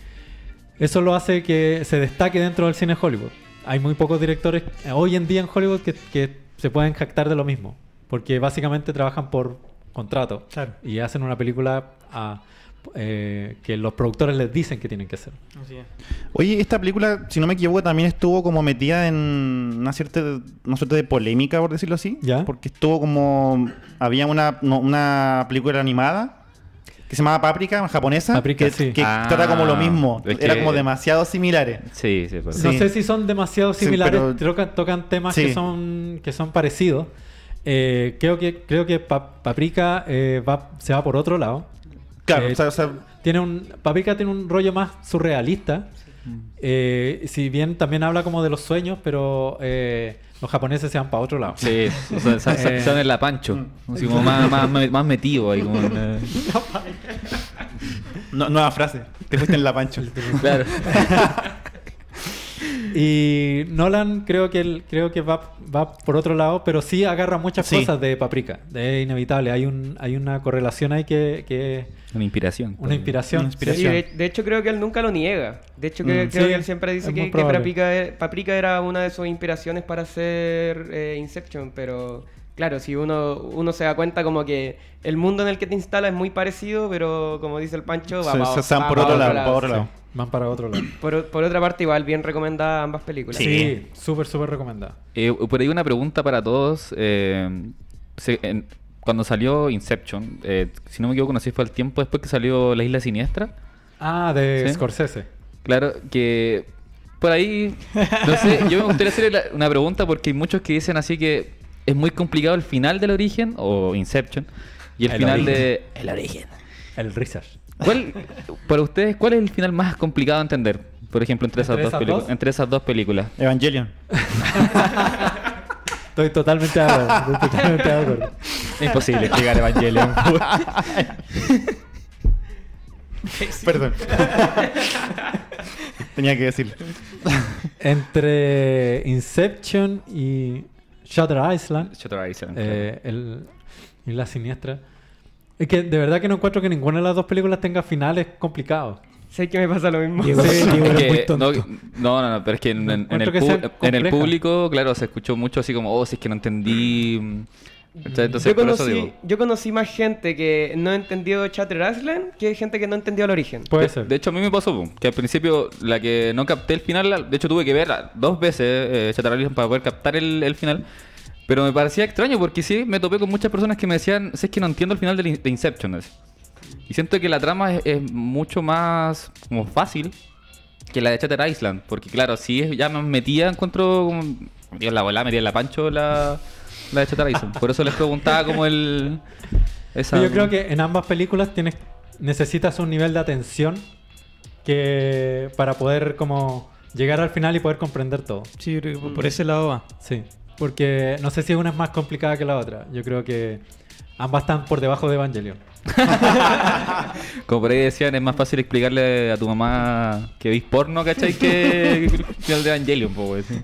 eso lo hace que se destaque dentro del cine Hollywood. Hay muy pocos directores hoy en día en Hollywood que se pueden jactar de lo mismo. Porque básicamente trabajan por contrato. Claro. Y hacen una película que los productores les dicen que tienen que hacer. Así es. Oye, esta película, si no me equivoco, también estuvo como metida en una suerte de polémica, por decirlo así. ¿Ya? Porque estuvo como... Había una película animada que se llamaba Paprika, japonesa, Paprika, que, sí. que trata como lo mismo. Es Era que- como demasiado similares. Sí, sí, pues. Sí. No sé si son demasiado Sí, similares, pero- tocan temas Sí. que son parecidos. Creo que Paprika se va por otro lado. Claro, o sea, Paprika tiene un rollo más surrealista. Si bien también habla como de los sueños, pero los japoneses se van para otro lado. Sí, o sea, se van en la pancho. Así como más metido ahí. Como nueva frase. Te fuiste en la pancho. Claro. Y Nolan creo que va por otro lado, pero sí agarra muchas cosas de Paprika. Es inevitable. Hay una correlación ahí que Una inspiración. una inspiración. Sí, de hecho creo que él nunca lo niega. De hecho creo Sí, que él siempre dice es muy que probable. Paprika era una de sus inspiraciones para hacer Inception, pero claro, si uno se da cuenta como que el mundo en el que te instala es muy parecido, pero como dice el Pancho, Se van por otro lado. Van para otro lado. Por otra parte, igual bien recomendada ambas películas. Sí, súper, súper recomendada. Por ahí una pregunta para todos. Cuando salió Inception, si no me equivoco, no sé si fue al tiempo después que salió La Isla Siniestra. Ah, de ¿Sí? Scorsese. Claro, que por ahí, no sé, yo me gustaría hacerle una pregunta porque hay muchos que dicen así que es muy complicado el final del Origen o Inception y el final origen. de El Origen. El Research. Para ustedes, ¿cuál es el final más complicado de entender? Por ejemplo, entre ¿Entre esas dos películas. Evangelion. Estoy totalmente de acuerdo. Es imposible explicar Evangelion. Perdón. Tenía que decirlo. Entre Inception y Shutter Island, Shutter Island, claro. y La Siniestra, es que de verdad que no encuentro que ninguna de las dos películas tenga finales complicados. Sé que me pasa lo mismo. Diego, Sí, Diego Es eres que muy tonto. no, pero es que en el encuentro que sean en el complejas. público, claro, se escuchó mucho así como, oh, si es que no entendí. Entonces, por eso digo. Yo conocí más gente que no entendió Shutter Island que gente que no entendió el origen. Puede ser. De hecho, a mí me pasó que al principio la que no capté el final, de hecho tuve que ver 2 veces Shutter Island para poder captar el final. Pero me parecía extraño porque sí me topé con muchas personas que me decían, si es que no entiendo el final de Inception. Y siento que la trama es mucho más como fácil que la de Shutter Island. Porque claro, sí es ya más metida, encuentro como... Metida en la bola, metida en la pancho la de Shutter Island. Por eso les preguntaba como esa... Yo creo que en ambas películas necesitas un nivel de atención que para poder como llegar al final y poder comprender todo. Sí, yo creo que por ese lado va. Sí, porque no sé si una es más complicada que la otra. Yo creo que ambas están por debajo de Evangelion. Como por ahí decían, es más fácil explicarle a tu mamá que veis porno, ¿cachai? Que el final de Evangelion, pues. ¿Sí?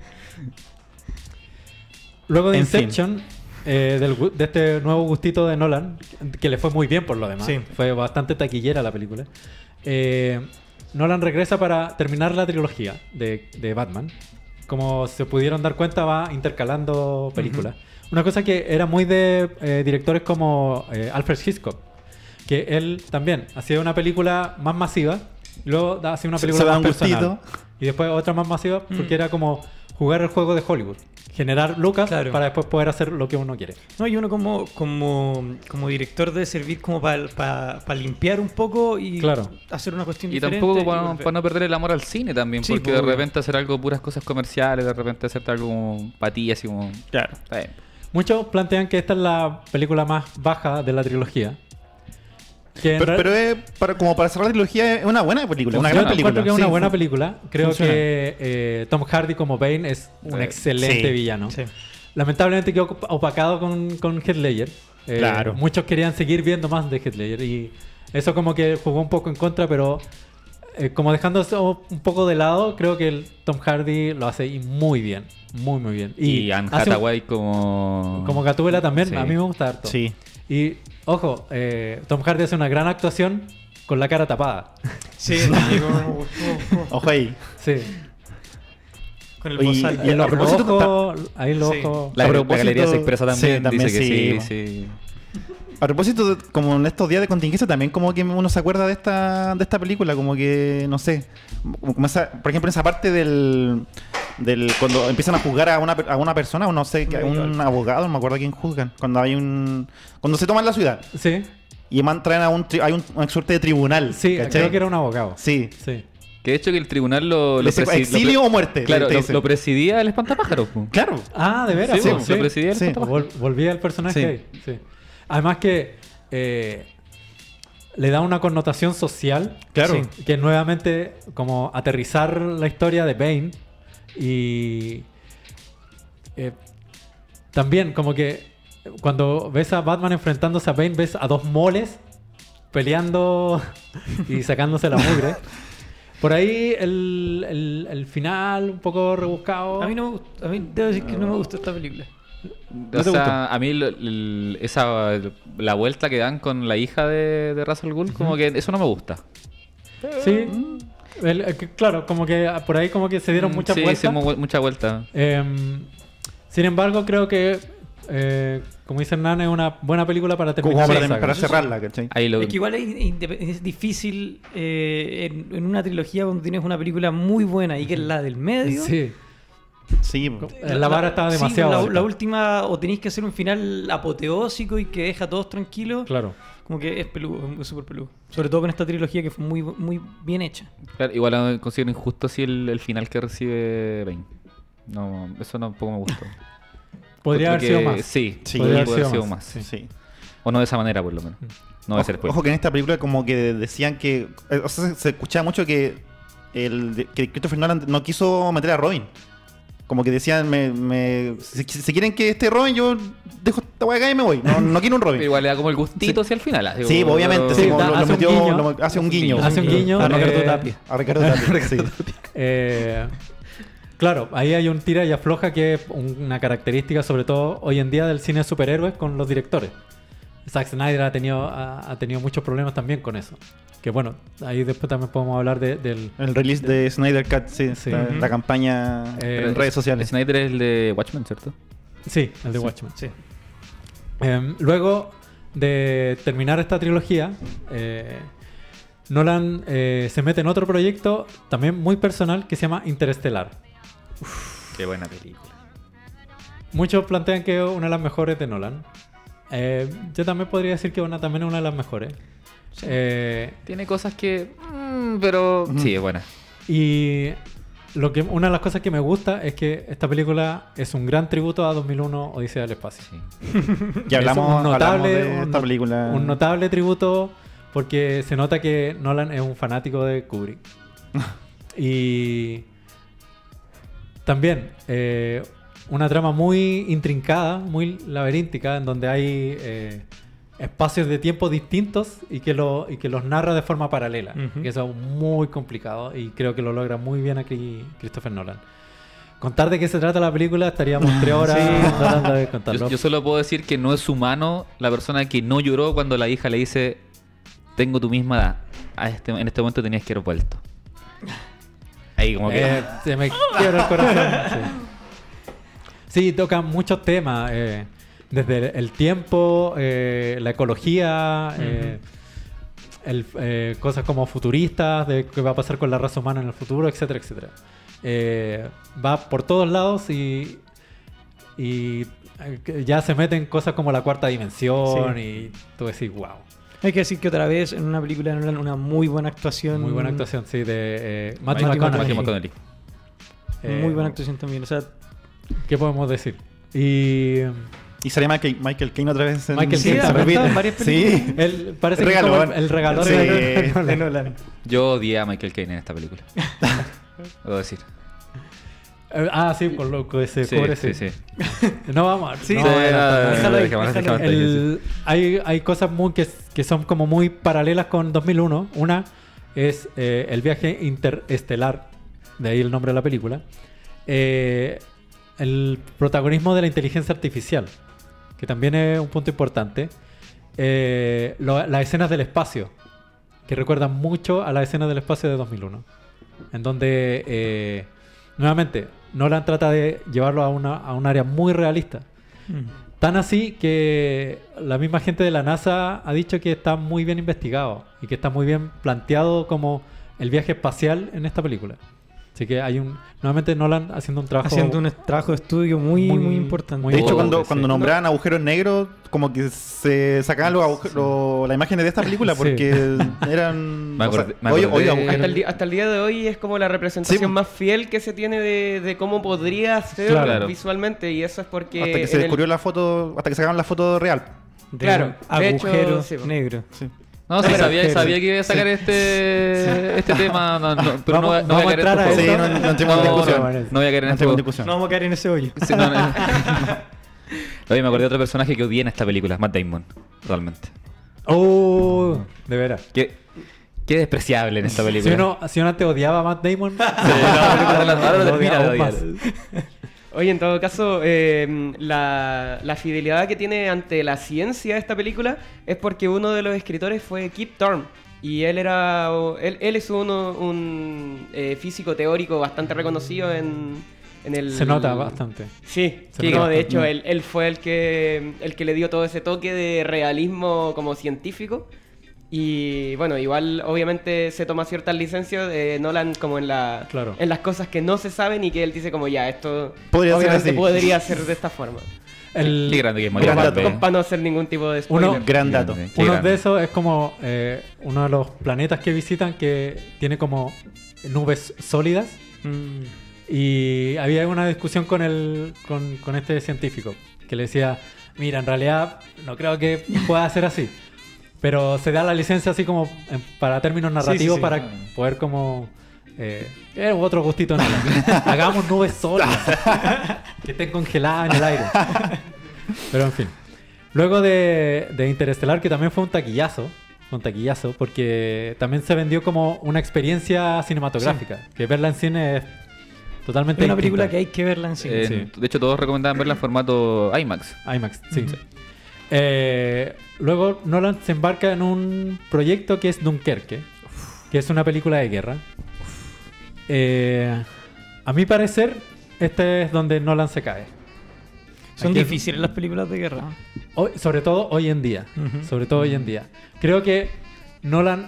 Luego de En fin. Inception, de este nuevo gustito de Nolan, que le fue muy bien por lo demás, Sí. fue bastante taquillera la película, Nolan regresa para terminar la trilogía de Batman. Como se pudieron dar cuenta, va intercalando películas. Una cosa que era muy de directores como Alfred Hitchcock, que él también hacía una película más masiva, y luego hacía una película Se da más un personal, gustito. y después otra más masiva, porque era como jugar el juego de Hollywood. Generar lucas Claro. para después poder hacer lo que uno quiere. No, y uno como director debe servir como para limpiar un poco y Claro. hacer una cuestión Y diferente. tampoco y volver. para no perder el amor al cine también, Sí, porque pues, de obvio. repente hacer algo puras cosas comerciales, de repente hacerte algo como para ti, así como... Claro. Está bien. Muchos plantean que esta es la película más baja de la trilogía. Que en Pero es como para cerrar la trilogía, es una buena película, una gran yo película. encuentro que es una Sí, buena película. Creo funciona. que Tom Hardy como Bane es un excelente sí. villano. Sí. Lamentablemente quedó opacado con Heath Ledger. Claro. Muchos querían seguir viendo más de Heath Ledger y eso como que jugó un poco en contra, pero como dejando eso un poco de lado, creo que el Tom Hardy lo hace muy bien, muy muy bien. Y Anne hace Hathaway como... como Gatúbela también, Sí. a mí me gusta harto. Sí. Y ojo, Tom Hardy hace una gran actuación con la cara tapada. Sí, digo, Ojo ahí. Sí. con el Oye, bozal. y a Los propósito, ojos, ahí los Sí. ojos. La, A la propósito- galería se expresa también, sí, también dice que sí. sí. A propósito, como en estos días de contingencia, también como que uno se acuerda de esta película, como que, no sé, como por ejemplo, en esa parte del cuando empiezan a juzgar a una persona, o no sé, a un abogado, no me acuerdo a quién juzgan, cuando se toman la ciudad Sí, y traen a hay una suerte de tribunal. sí, ¿cachai? creo que era un abogado. Sí. Sí. Que de hecho que el tribunal lo Le dice, ¿exilio o muerte? Claro, te lo dicen. presidía el espantapájaros. Po. Claro. Ah, de veras. Sí, Sí, po, sí. lo presidía el Sí. espantapájaros. Volví al personaje Sí. ahí. Sí. Además que le da una connotación social. Claro. Sí, que nuevamente como aterrizar la historia de Bane y también como que cuando ves a Batman enfrentándose a Bane, ves a dos moles peleando y sacándose la mugre. Por ahí el final un poco rebuscado. A mí no me gustó. A mí debo decir que no me gustó esta película. O sea, a mí la vuelta que dan con la hija de Ra's al Ghul, como que eso no me gusta. Sí. Claro, como que por ahí como que se dieron muchas sí, vueltas. Sí, mucha vuelta. Sin embargo, creo que como dice Hernán, es una buena película para terminar Como la saga. para cerrarla, ¿cachai? Ahí Es que igual es difícil en una trilogía cuando tienes una película muy buena y que es la del medio. Sí. Sí. La vara estaba demasiado Sí, alta. la última, o tenéis que hacer un final apoteósico y que deja a todos tranquilos. Claro. Como que es peludo, es súper peludo. Sobre todo con esta trilogía que fue muy, muy bien hecha. Claro, igual considero injusto así el final que recibe Bane. No, eso tampoco me gustó. Podría haber Encuentro sido que- más. Sí, Sí, podría podría haber haber sido sido más. Sí. Sí. O no de esa manera, por lo menos. No va a ser spoiler. Ojo que en esta película como que decían que... O sea, se escuchaba mucho que que Christopher Nolan no quiso meter a Robin. Como que decían, si quieren que esté Robin, yo dejo esta weá acá y me voy. No quiero un Pero Robin. igual le da como el gustito hacia el final. Así Sí, como- obviamente. Sí, Sí, como hace lo un metió, guiño. hace un guiño. Hace un guiño A Ricardo eh, Tapia. A Ricardo Tapia, sí. Claro, ahí hay un tira y afloja que es una característica, sobre todo hoy en día, del cine de superhéroes con los directores. Zack Snyder ha tenido muchos problemas también con eso. Que bueno, ahí después también podemos hablar del... El release de Snyder Cut, sí. Sí. La campaña Pero en redes sociales. Snyder es el de Watchmen, ¿cierto? Sí, el de Watchmen. Sí. Luego de terminar esta trilogía, Nolan se mete en otro proyecto también muy personal que se llama Interestelar. Qué buena película. Muchos plantean que es una de las mejores de Nolan. Yo también podría decir que también es una de las mejores. Tiene cosas que... pero... Sí, es buena. Y una de las cosas que me gusta es que esta película es un gran tributo a 2001 Odisea del Espacio. Sí. Ya hablamos, Es un hablamos de esta película. Un notable tributo porque se nota que Nolan es un fanático de Kubrick. Y también una trama muy intrincada, muy laberíntica, en donde hay espacios de tiempo distintos y que los narra de forma paralela. Ujú. Que eso es muy complicado y creo que lo logra muy bien aquí Christopher Nolan. Contar de qué se trata la película estaríamos 3 horas tratando de contarlo. Yo solo puedo decir que no es humano la persona que no lloró cuando la hija le dice: tengo tu misma edad. En este momento tenías que haber vuelto. Ahí como que... Se me quiebra el corazón. Sí, toca muchos temas. Desde el tiempo, la ecología, cosas como futuristas, de qué va a pasar con la raza humana en el futuro, etcétera, etcétera. Va por todos lados y ya se meten cosas como la cuarta dimensión y tú decís, wow. Hay que decir que otra vez en una película de Nolan una muy buena actuación. Muy buena actuación, sí, de Matthew Matthew Matthew McConaughey. McConaughey. Muy buena actuación también. O sea, ¿Qué podemos decir? Y Y salía Michael Caine otra vez en Michael sí, Caine ha se repite. estado en varias películas. Sí. él parece El que es como regalón. el regalón Sí. de Nolan. Yo odié a Michael Caine en esta película. Debo decir. Sí, por lo que se Sí, cubre, sí, sí. sí. No vamos a ver. Sí, no, sí, no, déjalo ahí, déjalo ahí. hay cosas que son como muy paralelas con 2001. Una es el viaje interestelar, de ahí el nombre de la película. El protagonismo de la inteligencia artificial, que también es un punto importante. Las escenas del espacio, que recuerdan mucho a las escenas del espacio de 2001, en donde nuevamente Nolan trata de llevarlo a un área muy realista. Tan así que la misma gente de la NASA ha dicho que está muy bien investigado y que está muy bien planteado como el viaje espacial en esta película. Así que nuevamente Nolan haciendo un trabajo... Haciendo un trabajo de estudio muy importante. muy De hecho, importante, cuando sí. nombraban agujeros negros, como que se sacaban las imágenes de esta película porque eran... Me o sea, acordé- me hoy acordé- agujeros. Hasta el día de hoy es como la representación Sí. más fiel que se tiene de cómo podría ser Claro. visualmente, y eso es porque Hasta que se en el- descubrió la foto, hasta que sacaron la foto real. De Claro, de hecho, agujero sí, po. negro. Sí. No, sí, pero- sabía que iba a sacar este tema, pero Vamos no voy a a caer en entrar a tu eso. Sí, juego. no entremos en discusión. No voy a caer en No este entremos en juego. discusión. No vamos a caer en ese hoyo. Sí, Oye, me acordé de otro personaje que odié en esta película, Matt Damon, totalmente. Oh, de veras. Qué despreciable en esta película. Si uno antes odiaba a Matt Damon, ahora lo termina de aún odiar. más. Oye, en todo caso, la fidelidad que tiene ante la ciencia esta película es porque uno de los escritores fue Kip Thorne. Y él es un físico teórico bastante reconocido en el... Se nota bastante. Sí, Se sí, nota no, de bastante. hecho, él fue el que le dio todo ese toque de realismo como científico. Y bueno, igual obviamente se toma ciertas licencias de Nolan como en Claro. en las cosas que no se saben y que él dice como ya, esto Podría ser obviamente así. podría ser de esta forma. Qué grande que es Mario Gran Barbie. dato. Para no hacer ningún tipo de spoiler. Uno- Gran dato. Qué Uno grande. de esos es como uno de los planetas que visitan que tiene como nubes sólidas. Y había una discusión con este científico que le decía, mira, en realidad no creo que pueda ser así. Pero se da la licencia así como para términos narrativos sí. para poder como... otro gustito en hagamos nubes sólidas que estén congeladas en el aire. Pero en fin. Luego de Interestelar, que también fue un taquillazo, porque también se vendió como una experiencia cinematográfica, que verla en cine es totalmente Es una distinta. película que hay que verla en cine. Sí. De hecho, todos recomendaban verla en formato IMAX. IMAX, sí. Luego Nolan se embarca en un proyecto que es Dunkerque, que es una película de guerra. A mi parecer, este es donde Nolan se cae. Son Aquí es- difíciles las películas de guerra. Sobre todo hoy en día. Ujú. Sobre todo hoy en día. Creo que Nolan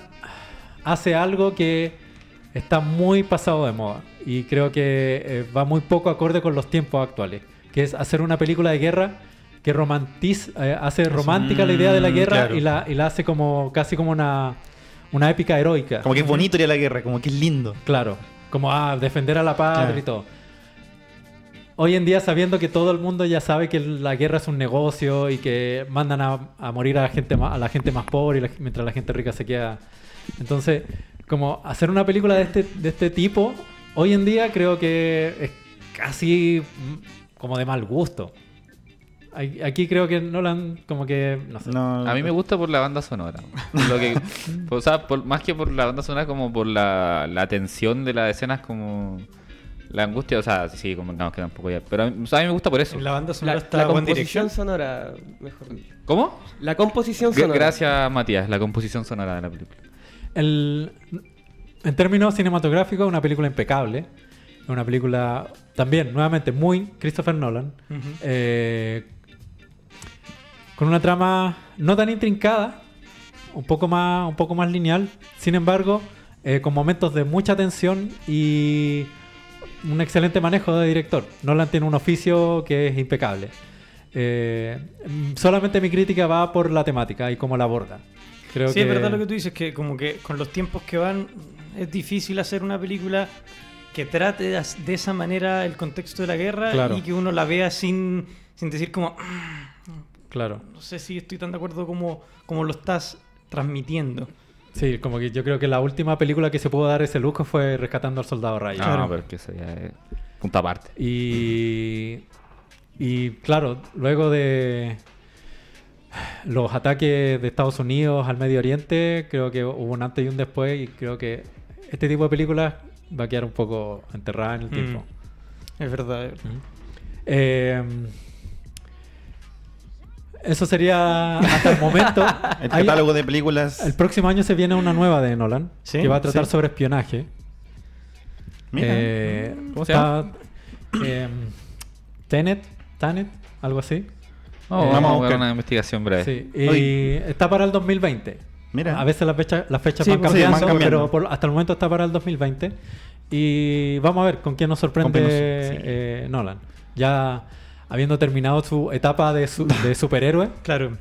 hace algo que está muy pasado de moda. Y creo que va muy poco acorde con los tiempos actuales. Que es hacer una película de guerra que hace romántica la idea de la guerra, claro. y la hace como casi como una épica heroica. Como que es bonito ir a la guerra, como que es lindo. Claro, como defender a la patria Claro. y todo. Hoy en día, sabiendo que todo el mundo ya sabe que la guerra es un negocio y que mandan a morir a la gente más pobre mientras la gente rica se queda. Entonces, como hacer una película de este tipo, hoy en día creo que es casi como de mal gusto. Aquí creo que Nolan como que, no sé. No, A mí me gusta por la banda sonora. O sea, más que por la banda sonora, como por la tensión de las escenas, como la angustia. O sea, sí, convengamos que tampoco ya. Pero a mí me gusta por eso. En la banda La, sonora la está One composición Direction. sonora, mejor dicho. ¿Cómo? La composición sonora. Gracias, Matías. La composición sonora de la película. En términos cinematográficos, una película impecable. Una película también, nuevamente, muy Christopher Nolan. Ujú. Con una trama no tan intrincada, un poco más lineal. Sin embargo, con momentos de mucha tensión y un excelente manejo de director. Nolan tiene un oficio que es impecable. Solamente mi crítica va por la temática y cómo la aborda. Creo Sí, que es verdad lo que tú dices, que como que con los tiempos que van es difícil hacer una película que trate de esa manera el contexto de la guerra, Claro. y que uno la vea sin decir como, Claro. no sé si estoy tan de acuerdo como lo estás transmitiendo. Sí, como que yo creo que la última película que se pudo dar ese lujo fue Rescatando al Soldado Ryan. No, pero es que eso ya es punto aparte. Y claro, luego de los ataques de Estados Unidos al Medio Oriente, creo que hubo un antes y un después, y creo que este tipo de películas va a quedar un poco enterrada en el tiempo. Es verdad. Eso sería hasta el momento. El Hay- catálogo de películas. el próximo año se viene una nueva de Nolan, ¿Sí? que va a tratar Sí. sobre espionaje. Mira. ¿Cómo se llama? Tenet, algo así. Vamos vamos a a buscar. ver una investigación breve. Sí, y Oye. está para el 2020. Mira. A veces las fechas Sí, van pues, cambiando, van cambiando. pero hasta el momento está para el 2020. Y vamos a ver con quién nos sorprende Con quién Nolan. Ya habiendo terminado su etapa de superhéroe, Claro.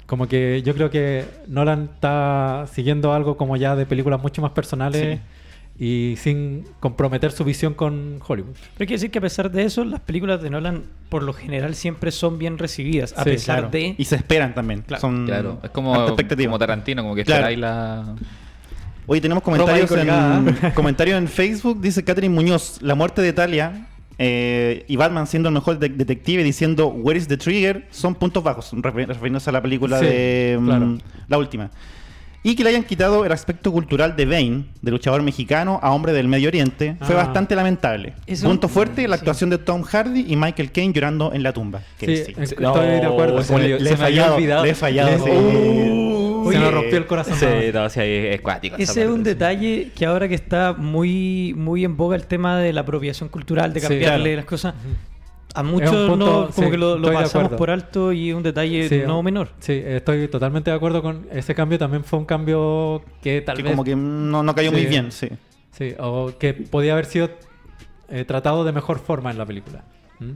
como que yo creo que Nolan está siguiendo algo como ya de películas mucho más personales. y sin comprometer su visión con Hollywood. Pero hay que decir que a pesar de eso, las películas de Nolan por lo general siempre son bien recibidas. A Sí, pesar Claro. de... Y se esperan también. Claro. Son Claro, es alta como expectativa. Tarantino, como que Claro. esperáis la... Hoy tenemos comentarios Ropa ahí colgada. comentarios en Facebook. Dice Catherine Muñoz, la muerte de Talia y Batman siendo el mejor detective diciendo Where is the trigger son puntos bajos, refiriéndose a la película Sí, de claro. la última. Y que le hayan quitado el aspecto cultural de Bane, de luchador mexicano a hombre del Medio Oriente, fue Ah. bastante lamentable. Eso- Punto fuerte, la sí. actuación de Tom Hardy y Michael Caine llorando en la tumba. Sí, Que sí. estoy de acuerdo. se me- Le he se me había fallado, olvidado. le he fallado. Le- sí. Se Oye, nos rompió el corazón. Sí, nada más. no, sí, es cuático. esa Ese es un parte, sí. detalle que ahora que está muy, muy en boga el tema de la apropiación cultural, de Sí, cambiarle claro. las cosas. Ujú. A muchos punto, no, como sí, que lo estoy de pasamos acuerdo. por alto y es un detalle Sí, no menor. Sí, estoy totalmente de acuerdo con ese cambio. También fue un cambio que tal que vez... como que no cayó Sí. muy bien, sí. Sí, o que podía haber sido tratado de mejor forma en la película. ¿Mm?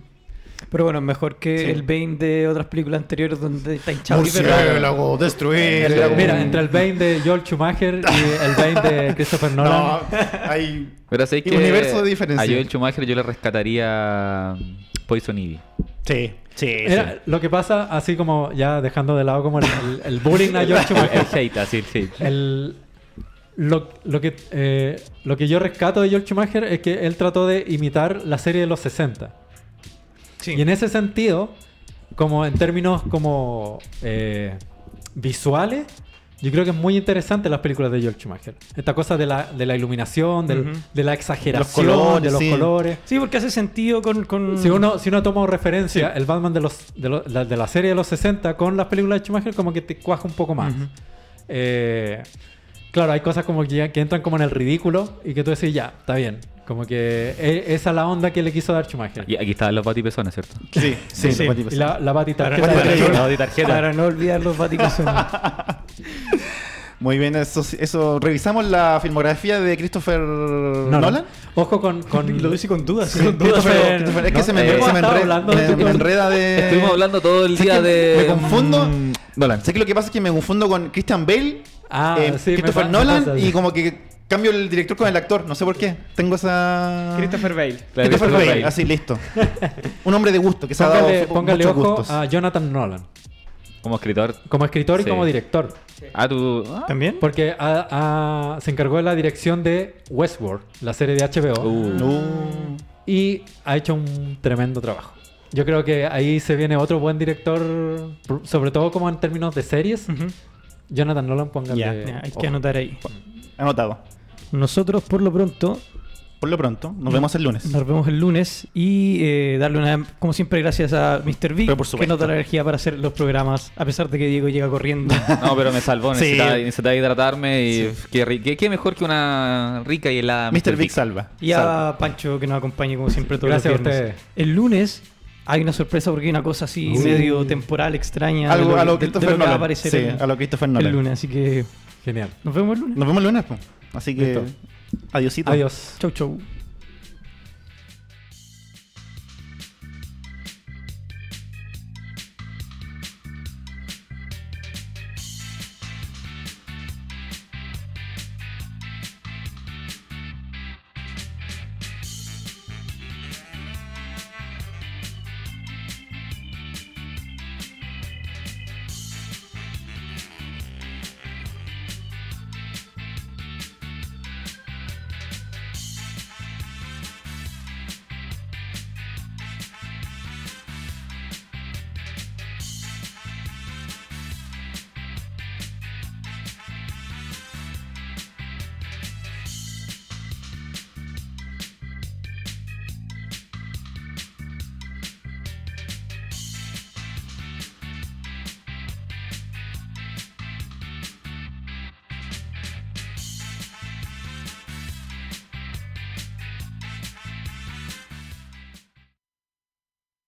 Pero bueno, mejor que Sí. el Bane de otras películas anteriores donde está hinchado. Murciélago, destruir. Mira, entre el Bane de Joel Schumacher y el Bane de Christopher Nolan. No, hay Pero sé que universo de diferencia. a Joel Schumacher yo le rescataría Poison Ivy. Sí, sí, Era sí. lo que pasa, así como ya dejando de lado como el bullying a Joel Schumacher. El hate, así, sí. Lo que yo rescato de Joel Schumacher es que él trató de imitar la serie de los 60. Sí. Y en ese sentido, como en términos como visuales, yo creo que es muy interesante las películas de Joel Schumacher. Esta cosa de la iluminación, Ujú. de la exageración, colores, de los sí. colores. Sí, porque hace sentido con... Si uno toma referencia el Batman de la serie de los 60 con las películas de Schumacher, como que te cuaja un poco más. Ujú. Claro, hay cosas como que entran como en el ridículo y que tú decís, ya, está bien. Como que esa es la onda que le quiso dar Schumacher. Y aquí estaban los batipezones, ¿cierto? Sí, sí, Sí. sí. Y la batitarjeta Para- de para- Trevor. La batitarjeta. Para no olvidar los Vaticos. Muy bien, eso. Revisamos la filmografía de Christopher Nolan. Ojo con Lo dice con dudas. Sí, con dudas. Christopher, es que ¿no? se me Hemos estado hablando de me enreda de... Estuvimos hablando todo el ¿Sabes día qué? de... Me confundo. Nolan. Sé que lo que pasa es que me confundo con Christian Bale, sí, Christopher me Nolan pasa, y sí. como que cambio el director con el actor. No sé por qué. Tengo esa... Christopher Bale. Claro, Christopher Bale. Bale. Así, listo. Un hombre de gusto que se ha dado Póngale muchos ojo gustos. a Jonathan Nolan. Como escritor. Como escritor y Sí. como director. Tú... ¿También? Porque se encargó de la dirección de Westworld, la serie de HBO. Y ha hecho un tremendo trabajo. Yo creo que ahí se viene otro buen director, sobre todo como en términos de series. Ujú. Jonathan Nolan, póngale. Ya, Ya, hay ojo. que anotar ahí. Anotado. Nosotros, por lo pronto, Por lo pronto, nos vemos el lunes. nos vemos el lunes y darle una, como siempre, gracias a Mr. Big, Pero por que supuesto. nos da la energía para hacer los programas, a pesar de que Diego llega corriendo. No, pero me salvó. Sí. Necesitaba hidratarme y qué mejor que una rica y helada Mr. Big salva. Y a Pancho, que nos acompañe como siempre todos Gracias los a viernes. ustedes. El lunes hay una sorpresa porque hay una cosa así medio temporal, extraña. Algo de a lo lo que- de Christopher lo que va a Nolan. aparecer Sí, el, a lo Christopher el Nolan. lunes. Así que Genial. nos vemos el lunes. Nos vemos el lunes. Pues. Así que, Listo. adiosito. Adiós. Chau, chau.